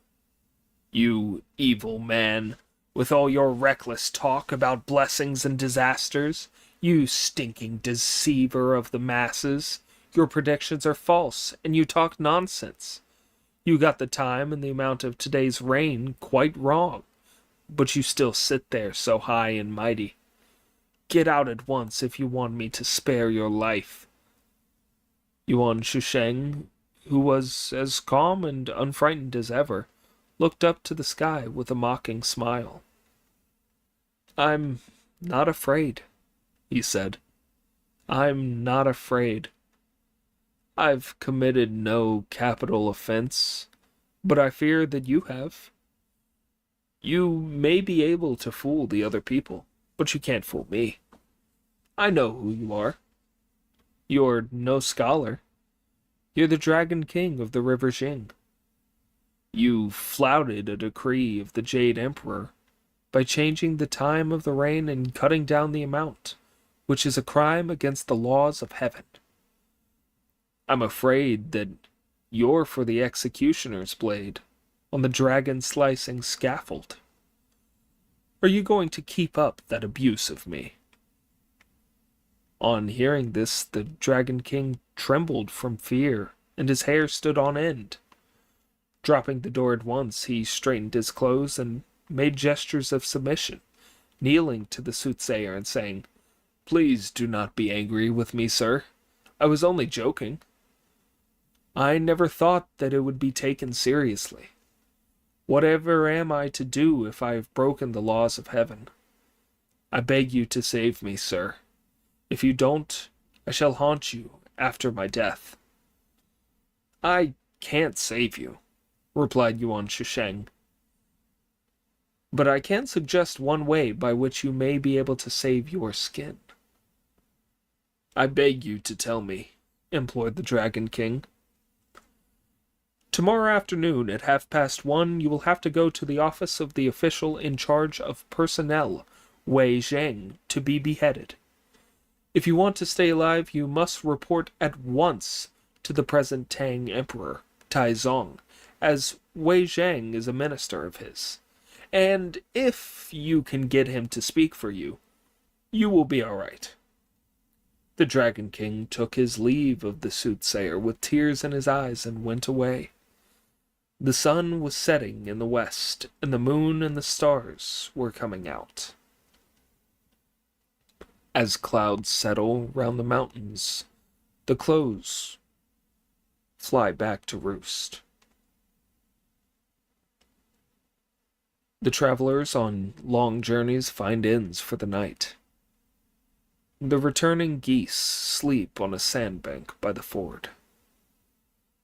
"You evil man, with all your reckless talk about blessings and disasters, you stinking deceiver of the masses, your predictions are false, and you talk nonsense. You got the time and the amount of today's rain quite wrong, but you still sit there so high and mighty. Get out at once if you want me to spare your life." Yuan Shusheng, who was as calm and unfrightened as ever, looked up to the sky with a mocking smile. "I'm not afraid," he said. "I'm not afraid. I've committed no capital offense, but I fear that you have. You may be able to fool the other people, but you can't fool me. I know who you are. You're no scholar. You're the Dragon King of the River Jing. You flouted a decree of the Jade Emperor by changing the time of the rain and cutting down the amount, which is a crime against the laws of heaven. I'm afraid that you're for the executioner's blade on the dragon-slicing scaffold. Are you going to keep up that abuse of me?" On hearing this, the Dragon King trembled from fear, and his hair stood on end. Dropping the door at once, he straightened his clothes and made gestures of submission, kneeling to the soothsayer and saying, "Please do not be angry with me, sir. I was only joking. I never thought that it would be taken seriously. Whatever am I to do if I have broken the laws of heaven? I beg you to save me, sir. If you don't, I shall haunt you after my death." "I can't save you," replied Yuan Shusheng. "But I can suggest one way by which you may be able to save your skin." "I beg you to tell me," implored the Dragon King. "Tomorrow afternoon at 1:30 you will have to go to the office of the official in charge of personnel, Wei Zhang, to be beheaded. If you want to stay alive, you must report at once to the present Tang Emperor, Taizong, as Wei Zhang is a minister of his. And if you can get him to speak for you, you will be all right." The Dragon King took his leave of the soothsayer with tears in his eyes and went away. The sun was setting in the west, and the moon and the stars were coming out. As clouds settle round the mountains, the crows fly back to roost. The travelers on long journeys find inns for the night. The returning geese sleep on a sandbank by the ford.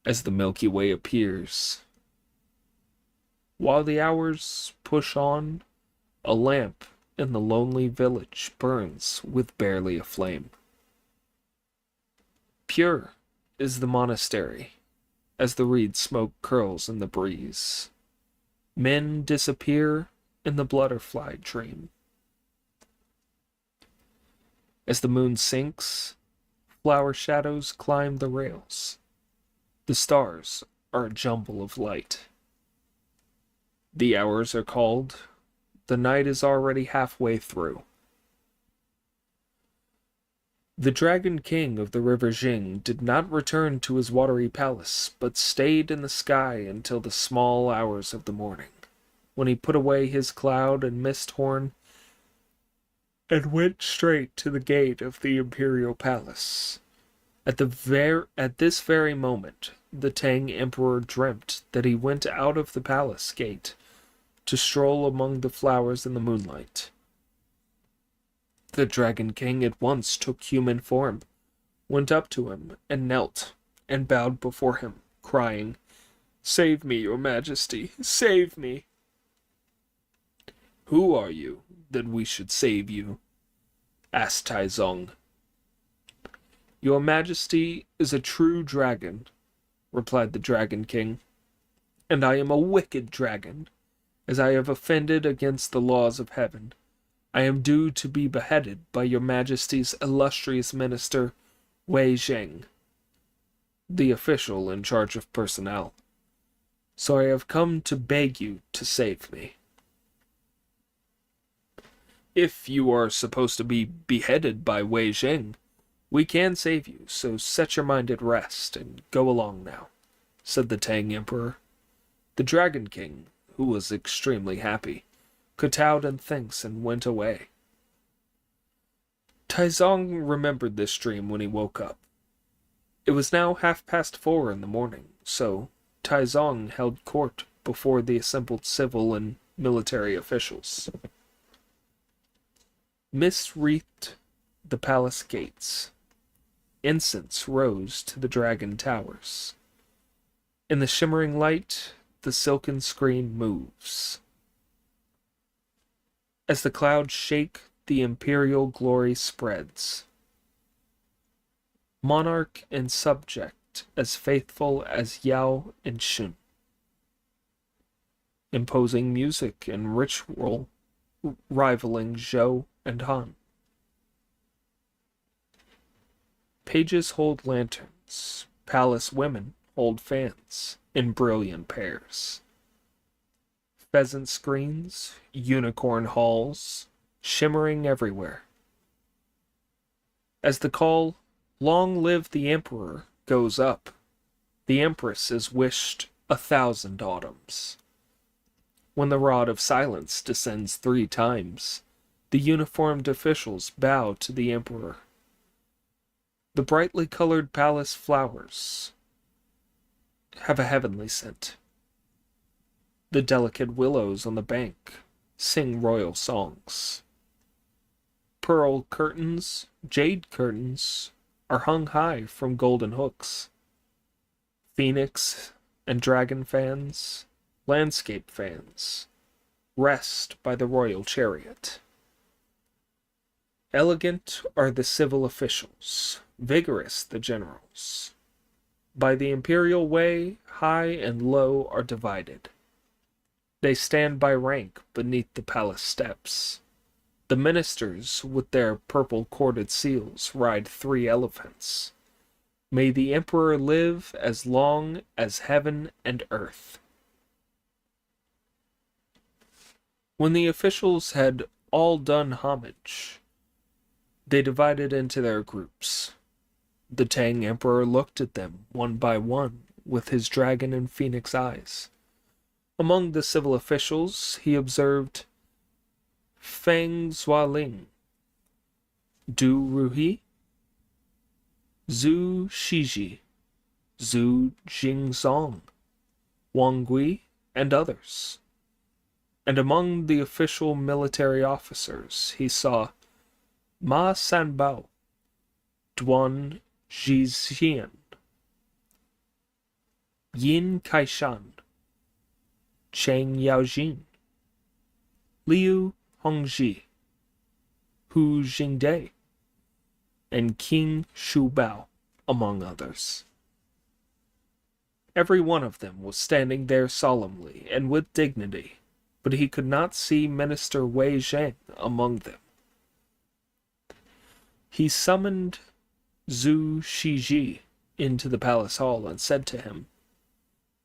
As the Milky Way appears, while the hours push on, a lamp in the lonely village burns with barely a flame. Pure is the monastery, as the reed smoke curls in the breeze. Men disappear in the butterfly dream. As the moon sinks, flower shadows climb the rails. The stars are a jumble of light. The hours are called. The night is already halfway through. The Dragon King of the River Jing did not return to his watery palace, but stayed in the sky until the small hours of the morning, when he put away his cloud and mist horn and went straight to the gate of the imperial palace. At this very moment, the Tang Emperor dreamt that he went out of the palace gate to stroll among the flowers in the moonlight. The Dragon King at once took human form, went up to him, and knelt, and bowed before him, crying, "Save me, your majesty, save me!" "Who are you, that we should save you?" asked Taizong. "Your majesty is a true dragon," replied the Dragon King, "and I am a wicked dragon, as I have offended against the laws of heaven. I am due to be beheaded by your majesty's illustrious minister, Wei Zheng, the official in charge of personnel. So I have come to beg you to save me." "If you are supposed to be beheaded by Wei Zheng, we can save you, so set your mind at rest and go along now," said the Tang Emperor. The Dragon King, who was extremely happy, kowtowed in thanks and went away. Taizong remembered this dream when he woke up. It was now 4:30 in the morning, so Taizong held court before the assembled civil and military officials. Mist wreathed the palace gates. Incense rose to the dragon towers. In the shimmering light, the silken screen moves. As the clouds shake, the imperial glory spreads. Monarch and subject as faithful as Yao and Shun. Imposing music and ritual rivaling Zhou and Han. Pages hold lanterns. Palace women hold fans in brilliant pairs. Pheasant screens, unicorn halls, shimmering everywhere. As the call, "Long live the Emperor," goes up, the Empress is wished 1,000 autumns. When the rod of silence descends 3 times, the uniformed officials bow to the Emperor. The brightly colored palace flowers have a heavenly scent. The delicate willows on the bank sing royal songs. Pearl curtains, jade curtains, are hung high from golden hooks. Phoenix and dragon fans, landscape fans, rest by the royal chariot. Elegant are the civil officials, vigorous the generals. By the imperial way, high and low are divided. They stand by rank beneath the palace steps. The ministers, with their purple corded seals, ride 3 elephants. May the emperor live as long as heaven and earth. When the officials had all done homage, they divided into their groups. The Tang Emperor looked at them one by one with his dragon and phoenix eyes. Among the civil officials, he observed Feng Zualing, Du Ruhi, Zhu Shiji, Zhu Jingzong, Wang Gui, and others. And among the official military officers, he saw Ma Sanbao, Duan Zhixian, Yin Kaishan, Cheng Yaojin, Liu Hongzhi, Hu Jingde, and King Shubao, among others. Every one of them was standing there solemnly and with dignity, but he could not see Minister Wei Zhang among them. He summoned Zhu Shiji into the palace hall and said to him,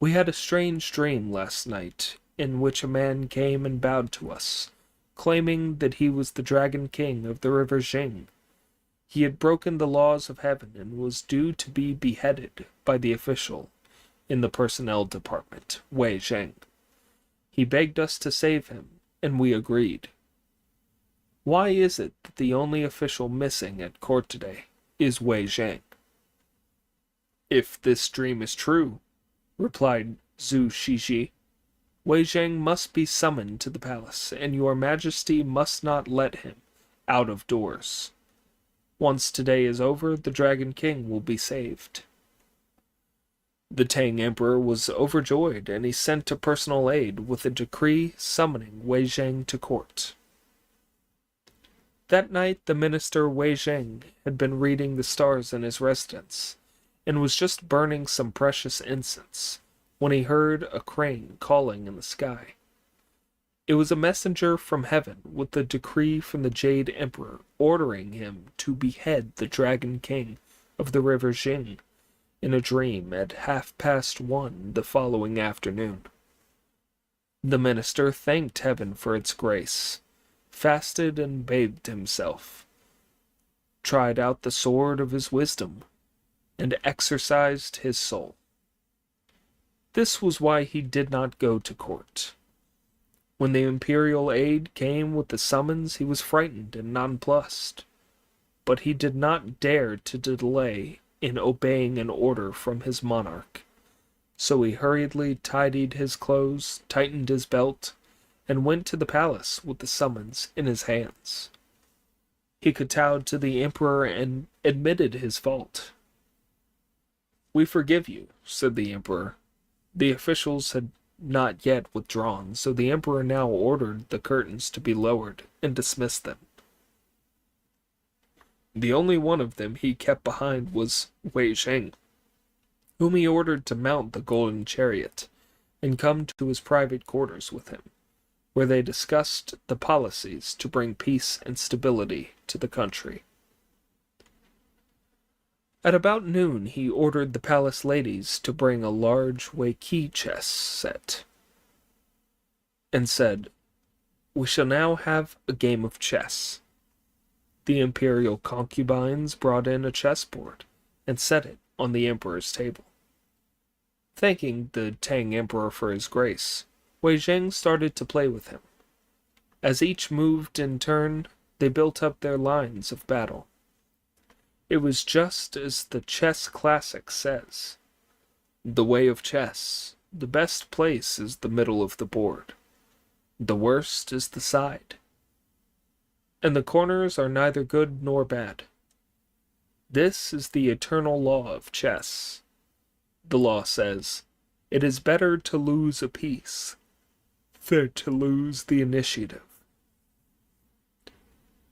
"We had a strange dream last night, in which a man came and bowed to us, claiming that he was the Dragon King of the river Jing. He had broken the laws of heaven and was due to be beheaded by the official in the personnel department, Wei Zhang. He begged us to save him, and we agreed. Why is it that the only official missing at court today is Wei Zhang?" "If this dream is true," replied Zhu Shiji, "Wei Zhang must be summoned to the palace, and your majesty must not let him out of doors. Once today is over, the Dragon King will be saved." The Tang Emperor was overjoyed, and he sent a personal aide with a decree summoning Wei Zhang to court. That night the minister Wei Zhang had been reading the stars in his residence, and was just burning some precious incense, when he heard a crane calling in the sky. It was a messenger from heaven with a decree from the Jade Emperor ordering him to behead the Dragon King of the river Jing in a dream at 1:30 the following afternoon. The minister thanked heaven for its grace, fasted and bathed himself, tried out the sword of his wisdom, and exercised his soul. This was why he did not go to court. When the imperial aide came with the summons, he was frightened and nonplussed, but he did not dare to delay in obeying an order from his monarch. So he hurriedly tidied his clothes, tightened his belt, and went to the palace with the summons in his hands. He kowtowed to the emperor and admitted his fault. "We forgive you," said the emperor. The officials had not yet withdrawn, so the emperor now ordered the curtains to be lowered and dismissed them. The only one of them he kept behind was Wei Zhang, whom he ordered to mount the golden chariot and come to his private quarters with him, where they discussed the policies to bring peace and stability to the country. At about noon he ordered the palace ladies to bring a large Weiqi chess set, and said, "We shall now have a game of chess." The imperial concubines brought in a chessboard and set it on the emperor's table. Thanking the Tang Emperor for his grace, Wei Zhang started to play with him. As each moved in turn, they built up their lines of battle. It was just as the chess classic says, "The way of chess, the best place is the middle of the board. The worst is the side. And the corners are neither good nor bad. This is the eternal law of chess. The law says, it is better to lose a piece than to lose the initiative.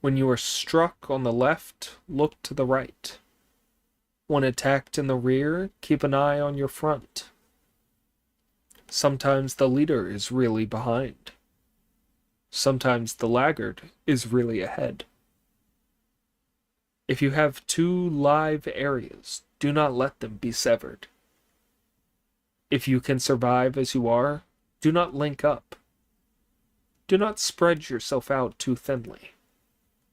When you are struck on the left, look to the right. When attacked in the rear, keep an eye on your front. Sometimes the leader is really behind. Sometimes the laggard is really ahead. If you have two live areas, do not let them be severed. If you can survive as you are, do not link up. Do not spread yourself out too thinly.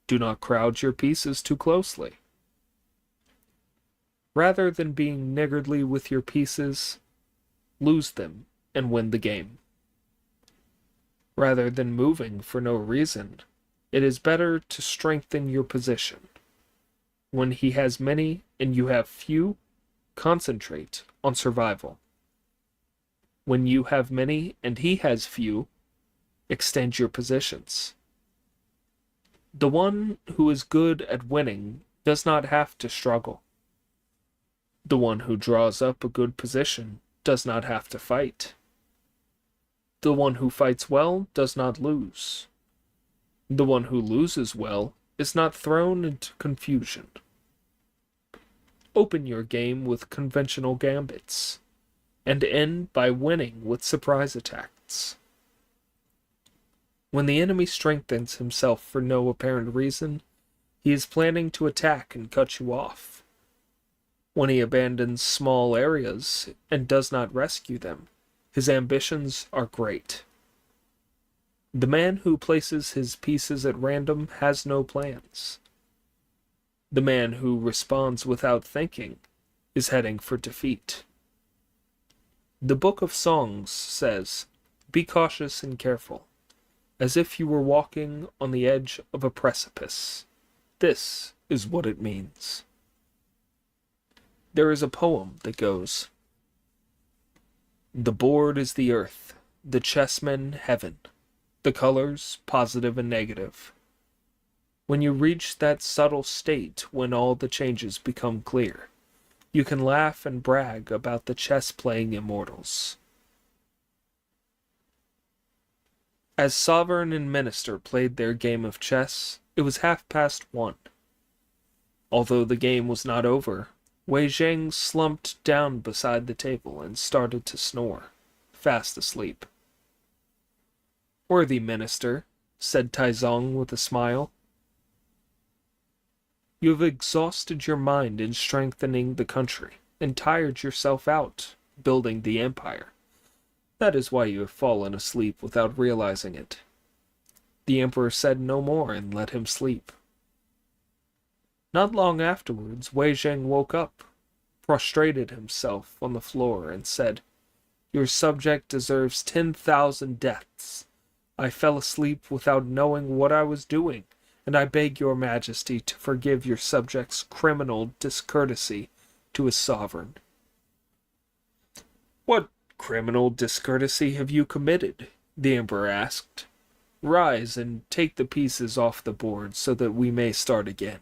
Do not crowd your pieces too closely. Rather than being niggardly with your pieces, lose them and win the game. Rather than moving for no reason, it is better to strengthen your position. When he has many and you have few, concentrate on survival. When you have many and he has few, extend your positions. The one who is good at winning does not have to struggle. The one who draws up a good position does not have to fight. The one who fights well does not lose. The one who loses well is not thrown into confusion. Open your game with conventional gambits, and end by winning with surprise attacks. When the enemy strengthens himself for no apparent reason, he is planning to attack and cut you off. When he abandons small areas and does not rescue them, his ambitions are great. The man who places his pieces at random has no plans. The man who responds without thinking is heading for defeat. The Book of Songs says, "Be cautious and careful, as if you were walking on the edge of a precipice." This is what it means. There is a poem that goes, "The board is the earth, the chessmen heaven, the colors positive and negative. When you reach that subtle state when all the changes become clear, you can laugh and brag about the chess-playing immortals." As sovereign and minister played their game of chess, it was 1:30. Although the game was not over, Wei Zhang slumped down beside the table and started to snore, fast asleep. "Worthy minister," said Taizong with a smile, "you have exhausted your mind in strengthening the country, and tired yourself out building the empire. That is why you have fallen asleep without realizing it." The emperor said no more and let him sleep. Not long afterwards, Wei Zhang woke up, prostrated himself on the floor, and said, "Your subject deserves 10,000 deaths. I fell asleep without knowing what I was doing, and I beg your majesty to forgive your subject's criminal discourtesy to his sovereign." "What criminal discourtesy have you committed?" the emperor asked. "Rise and take the pieces off the board so that we may start again."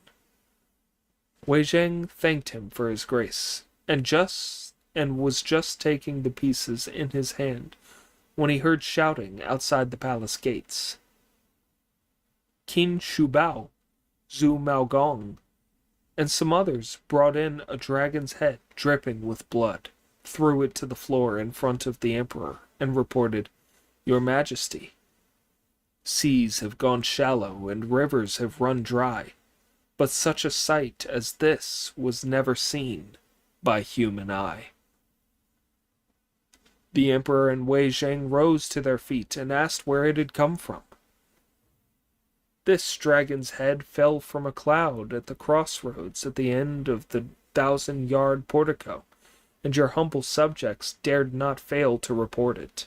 Wei Zhang thanked him for his grace, and was just taking the pieces in his hand when he heard shouting outside the palace gates. Qin Shubao, Zhu Maogong, and some others brought in a dragon's head dripping with blood, threw it to the floor in front of the emperor, and reported, "Your Majesty, seas have gone shallow and rivers have run dry, but such a sight as this was never seen by human eye." The emperor and Wei Zhang rose to their feet and asked where it had come from. "This dragon's head fell from a cloud at the crossroads at the end of the 1,000-yard portico, and your humble subjects dared not fail to report it,"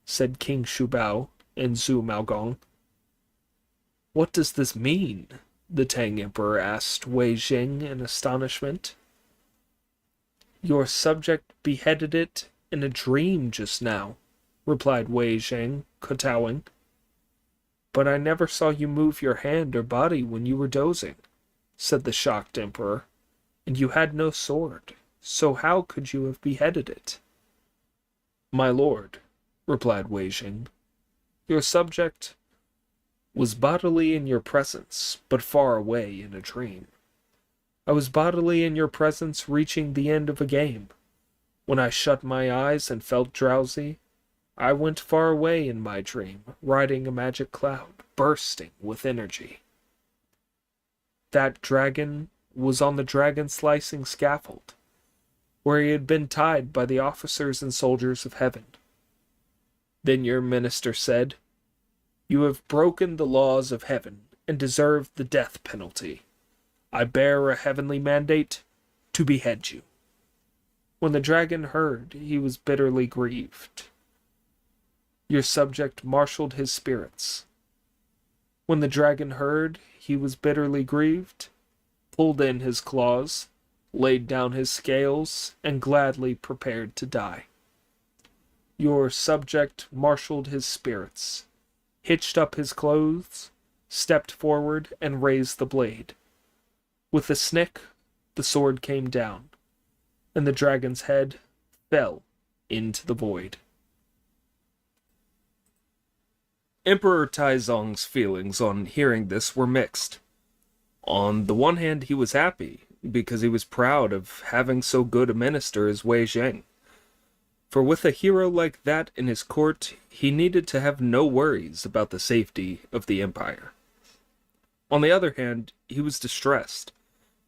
said King Shubao and Zhu Maogong. "What does this mean?" the Tang Emperor asked Wei Zhang in astonishment. "Your subject beheaded it in a dream just now," replied Wei Zhang, kowtowing. "But I never saw you move your hand or body when you were dozing," said the shocked emperor, "and you had no sword, so how could you have beheaded it?" "My lord," replied Wei Zhang, "your subject was bodily in your presence, but far away in a dream. I was bodily in your presence reaching the end of a game. When I shut my eyes and felt drowsy, I went far away in my dream, riding a magic cloud, bursting with energy. That dragon was on the dragon-slicing scaffold, where he had been tied by the officers and soldiers of heaven. Then your minister said, 'You have broken the laws of heaven and deserve the death penalty. I bear a heavenly mandate to behead you.' When the dragon heard, he was bitterly grieved. Your subject marshaled his spirits. When the dragon heard, he was bitterly grieved, pulled in his claws, laid down his scales, and gladly prepared to die. Your subject marshaled his spirits, hitched up his clothes, stepped forward and raised the blade. With a snick, the sword came down, and the dragon's head fell into the void. Emperor Taizong's feelings on hearing this were mixed. On the one hand, he was happy, because he was proud of having so good a minister as Wei Zheng. For with a hero like that in his court, he needed to have no worries about the safety of the empire. On the other hand, he was distressed,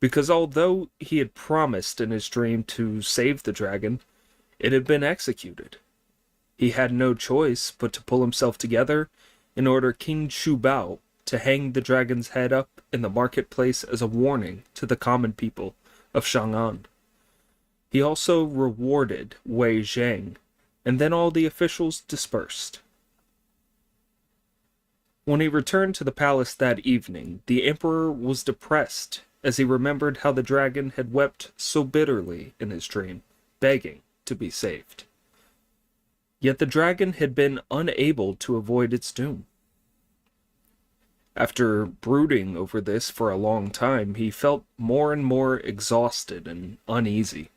because although he had promised in his dream to save the dragon, it had been executed. He had no choice but to pull himself together and order King Chu Bao to hang the dragon's head up in the marketplace as a warning to the common people of Chang'an. He also rewarded Wei Zhang, and then all the officials dispersed. When he returned to the palace that evening, the emperor was depressed as he remembered how the dragon had wept so bitterly in his dream, begging to be saved. Yet the dragon had been unable to avoid its doom. After brooding over this for a long time, he felt more and more exhausted and uneasy.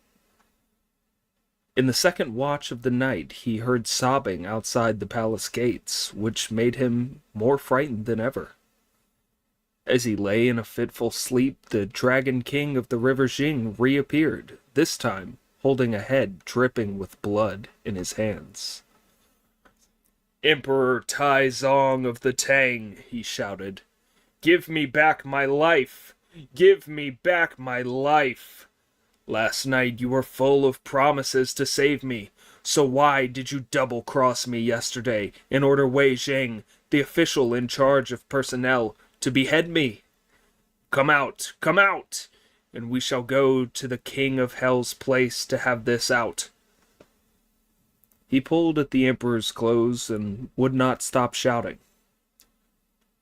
In the second watch of the night, he heard sobbing outside the palace gates, which made him more frightened than ever. As he lay in a fitful sleep, the Dragon King of the River Jing reappeared, this time holding a head dripping with blood in his hands. "Emperor Taizong of the Tang," he shouted, "give me back my life! Give me back my life! Last night you were full of promises to save me, so why did you double-cross me yesterday and order Wei Zheng, the official in charge of personnel, to behead me? Come out, and we shall go to the King of Hell's place to have this out." He pulled at the emperor's clothes and would not stop shouting.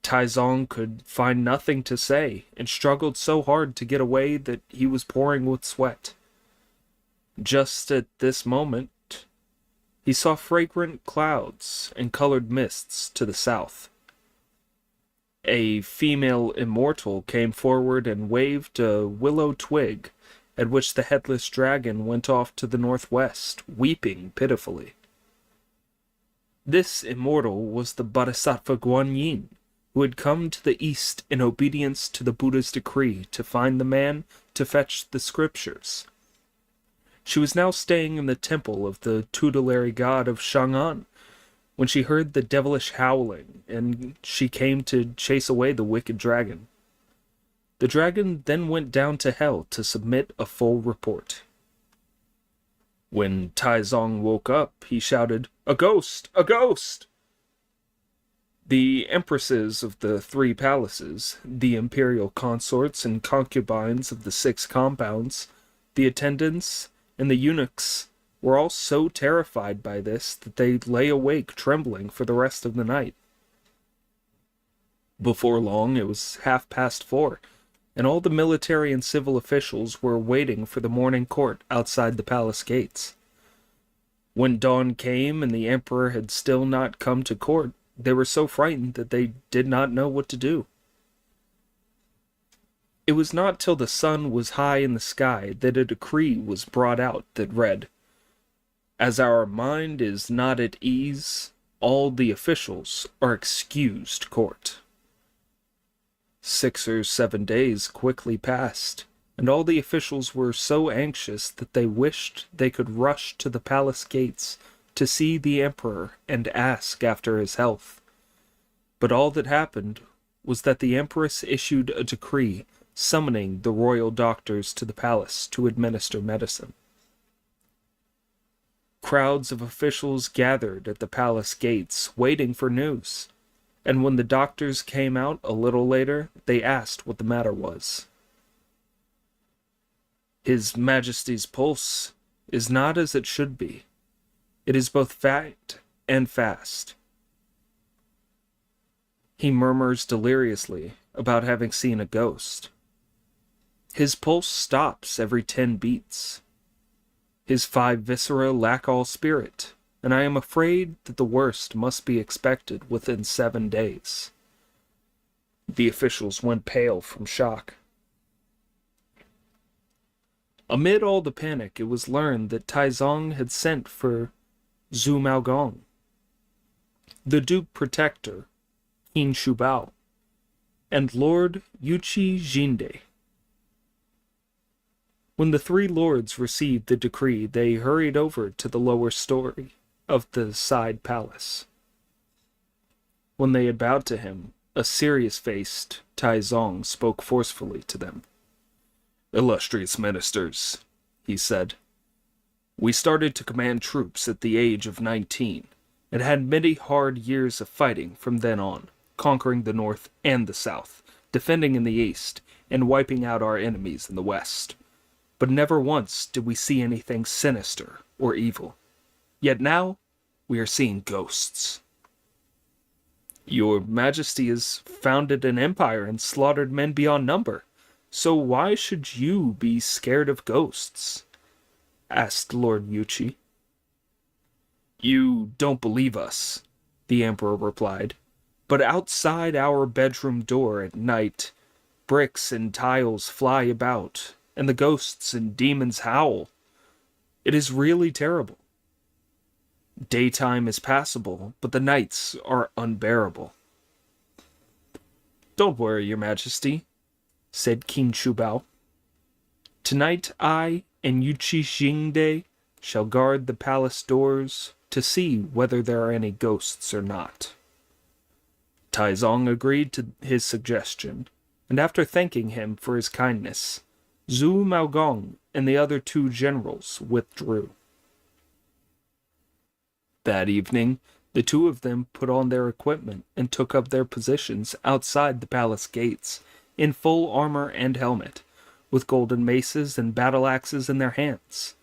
Taizong could find nothing to say, and struggled so hard to get away that he was pouring with sweat. Just at this moment, he saw fragrant clouds and colored mists to the south. A female immortal came forward and waved a willow twig, at which the headless dragon went off to the northwest, weeping pitifully. This immortal was the Bodhisattva Guanyin, who had come to the east in obedience to the Buddha's decree to find the man to fetch the scriptures. She was now staying in the temple of the tutelary god of Chang'an when she heard the devilish howling, and she came to chase away the wicked dragon. The dragon then went down to hell to submit a full report. When Taizong woke up, he shouted, "A ghost! A ghost!" The empresses of the three palaces, the imperial consorts and concubines of the 6 compounds, the attendants, and the eunuchs were all so terrified by this that they lay awake trembling for the rest of the night. Before long, it was 4:30, and all the military and civil officials were waiting for the morning court outside the palace gates. When dawn came and the emperor had still not come to court, they were so frightened that they did not know what to do. It was not till the sun was high in the sky that a decree was brought out that read, "As our mind is not at ease, all the officials are excused court." 6 or 7 days quickly passed, and all the officials were so anxious that they wished they could rush to the palace gates to see the emperor and ask after his health. But all that happened was that the empress issued a decree summoning the royal doctors to the palace to administer medicine. Crowds of officials gathered at the palace gates waiting for news, and when the doctors came out a little later, they asked what the matter was. "His Majesty's pulse is not as it should be. It is both faint and fast. He murmurs deliriously about having seen a ghost. His pulse stops every 10 beats. His 5 viscera lack all spirit, and I am afraid that the worst must be expected within 7 days. The officials went pale from shock. Amid all the panic, it was learned that Taizong had sent for Zhu Maogong, the Duke Protector, Qin Shubao, and Lord Yuchi Jinde. When the three lords received the decree, they hurried over to the lower story of the side palace. When they had bowed to him, a serious-faced Taizong spoke forcefully to them. "Illustrious ministers," he said, "we started to command troops at the age of 19, and had many hard years of fighting from then on, conquering the north and the south, defending in the east, and wiping out our enemies in the west. But never once did we see anything sinister or evil. Yet now we are seeing ghosts." "Your Majesty has founded an empire and slaughtered men beyond number, so why should you be scared of ghosts?" asked Lord Yuchi. "You don't believe us," the Emperor replied, "but outside our bedroom door at night, bricks and tiles fly about, and the ghosts and demons howl. It is really terrible. Daytime is passable, but the nights are unbearable." "Don't worry, Your Majesty," said Qin Shubao. "Tonight I and Yuchi Jingde shall guard the palace doors to see whether there are any ghosts or not." Taizong agreed to his suggestion, and after thanking him for his kindness, Zhu Maogong and the other two generals withdrew. That evening, the two of them put on their equipment and took up their positions outside the palace gates, in full armor and helmet, with golden maces and battle axes in their hands.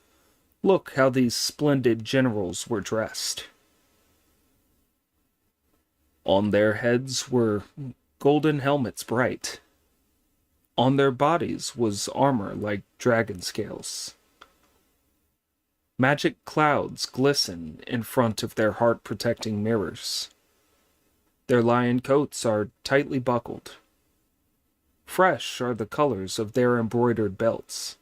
Look how these splendid generals were dressed. On their heads were golden helmets bright. On their bodies was armor like dragon scales. Magic clouds glisten in front of their heart-protecting mirrors. Their lion coats are tightly buckled. Fresh are the colors of their embroidered belts.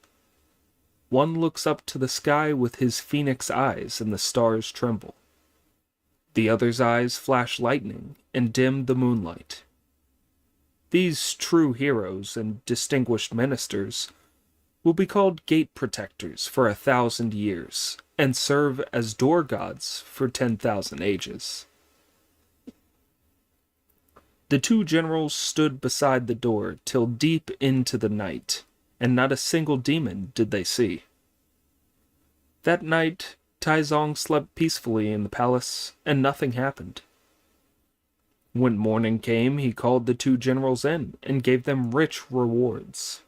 One looks up to the sky with his phoenix eyes, and the stars tremble. The other's eyes flash lightning and dim the moonlight. These true heroes and distinguished ministers will be called gate protectors for 1,000 years, and serve as door gods for 10,000 ages. The two generals stood beside the door till deep into the night, and not a single demon did they see. That night, Taizong slept peacefully in the palace, and nothing happened. When morning came, he called the two generals in, and gave them rich rewards.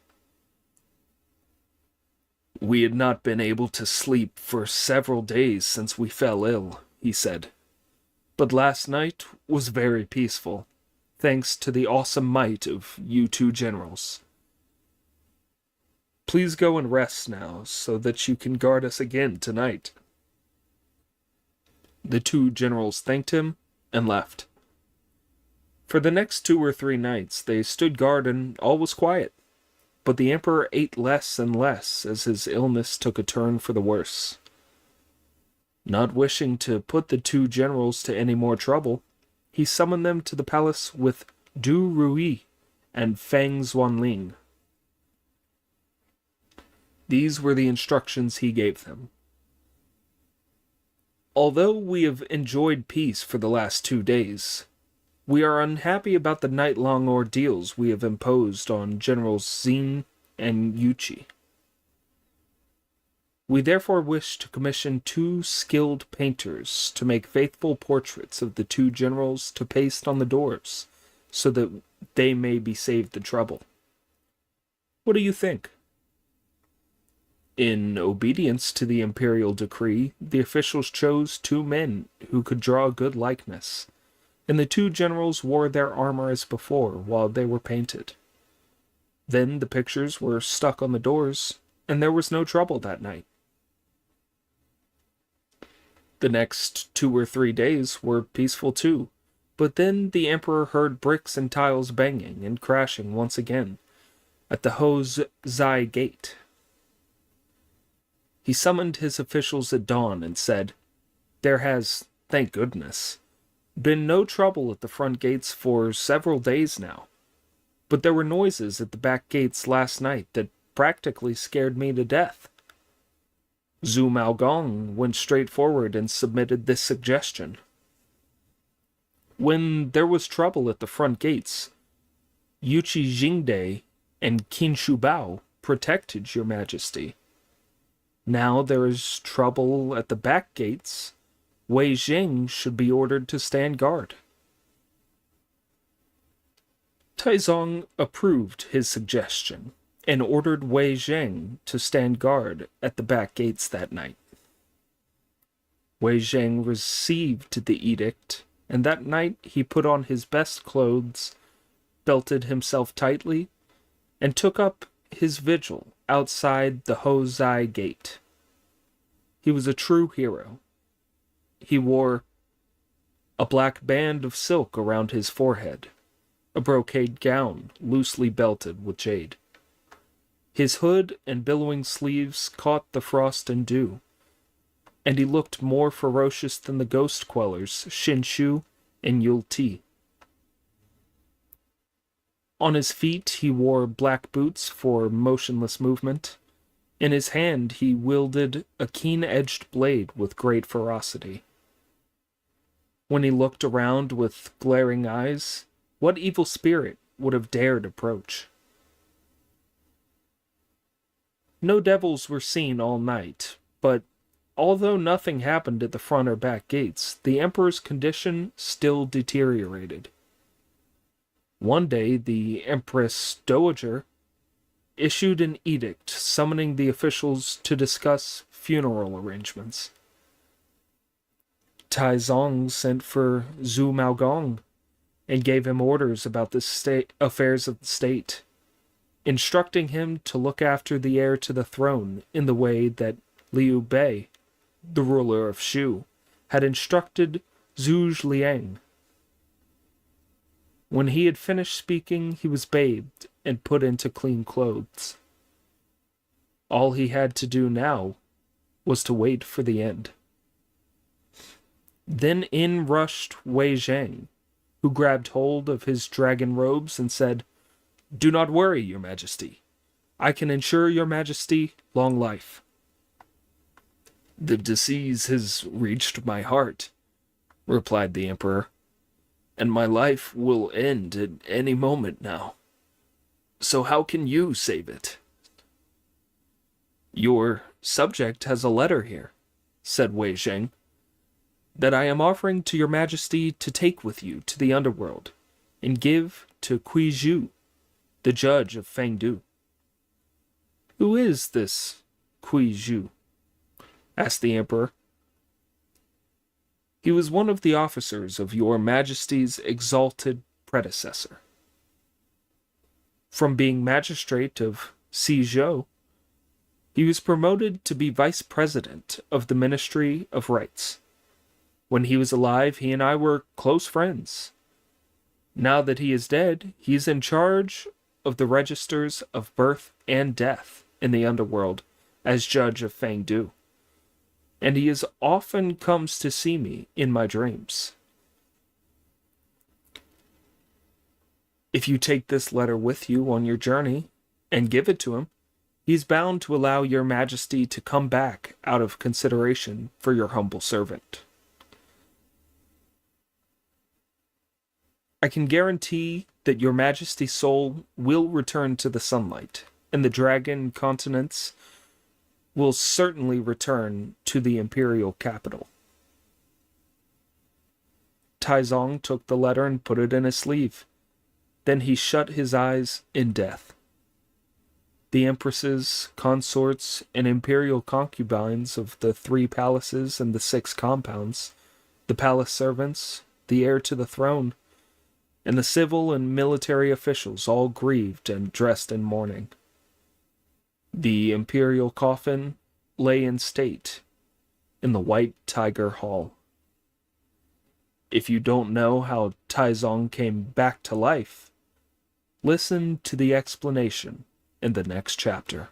"We had not been able to sleep for several days since we fell ill," he said. "But last night was very peaceful, thanks to the awesome might of you two generals. Please go and rest now, so that you can guard us again tonight." The two generals thanked him and left. For the next 2 or 3 nights they stood guard and all was quiet, but the emperor ate less and less as his illness took a turn for the worse. Not wishing to put the two generals to any more trouble, he summoned them to the palace with Du Rui and Feng Xuanling. These were the instructions he gave them. "Although we have enjoyed peace for the last 2 days, we are unhappy about the night-long ordeals we have imposed on Generals Xin and Yuchi. We therefore wish to commission 2 skilled painters to make faithful portraits of the two generals to paste on the doors, so that they may be saved the trouble. What do you think?" In obedience to the imperial decree, the officials chose 2 men who could draw a good likeness, and the 2 generals wore their armor as before while they were painted. Then the pictures were stuck on the doors, and there was no trouble that night. The next 2 or 3 days were peaceful too, But then the emperor heard bricks and tiles banging and crashing once again at the Hozai gate. He summoned his officials at dawn and said, "There has, thank goodness, been no trouble at the front gates for several days now. But there were noises at the back gates last night that practically scared me to death." Zhu Maogong went straight forward and submitted this suggestion. "When there was trouble at the front gates, Yuqi Jingde and Qin Shubao protected your majesty. Now there is trouble at the back gates. Wei Jing should be ordered to stand guard." Taizong approved his suggestion and ordered Wei Zheng to stand guard at the back gates that night. Wei Zheng received the edict, and that night he put on his best clothes, belted himself tightly, and took up his vigil outside the Hozai gate. He was a true hero. He wore a black band of silk around his forehead, a brocade gown loosely belted with jade. His hood and billowing sleeves caught the frost and dew, and he looked more ferocious than the ghost quellers Shinshu and Yulti. On his feet he wore black boots for motionless movement. In his hand he wielded a keen-edged blade with great ferocity. When he looked around with glaring eyes, what evil spirit would have dared approach? No devils were seen all night, but although nothing happened at the front or back gates, the emperor's condition still deteriorated. One day, the Empress Dowager issued an edict summoning the officials to discuss funeral arrangements. Taizong sent for Zhu Maogong and gave him orders about the affairs of the state, instructing him to look after the heir to the throne in the way that Liu Bei, the ruler of Shu, had instructed Zhu Liang. When he had finished speaking, he was bathed and put into clean clothes. All he had to do now was to wait for the end. Then in rushed Wei Zhang, who grabbed hold of his dragon robes and said, "Do not worry, your majesty. I can ensure your majesty long life." "The disease has reached my heart," replied the emperor, "and my life will end at any moment now. So how can you save it?" "Your subject has a letter here," said Wei Zheng, "that I am offering to your majesty to take with you to the underworld and give to Kui Zhu, the judge of Fengdu." "Who is this Kui Zhu?" asked the emperor. "He was one of the officers of your majesty's exalted predecessor. From being magistrate of Xizhou, he was promoted to be vice president of the Ministry of Rights. When he was alive, he and I were close friends. Now that he is dead, he is in charge of the registers of birth and death in the underworld as judge of Fengdu, and he often comes to see me in my dreams. If you take this letter with you on your journey and give it to him, he is bound to allow your majesty to come back out of consideration for your humble servant. I can guarantee that your majesty's soul will return to the sunlight, and the dragon continents will certainly return to the imperial capital." Taizong took the letter and put it in his sleeve. Then he shut his eyes in death. The empresses, consorts, and imperial concubines of the 3 palaces and the 6 compounds, the palace servants, the heir to the throne, and the civil and military officials all grieved and dressed in mourning. The imperial coffin lay in state in the White Tiger Hall. If you don't know how Taizong came back to life, listen to the explanation in the next chapter.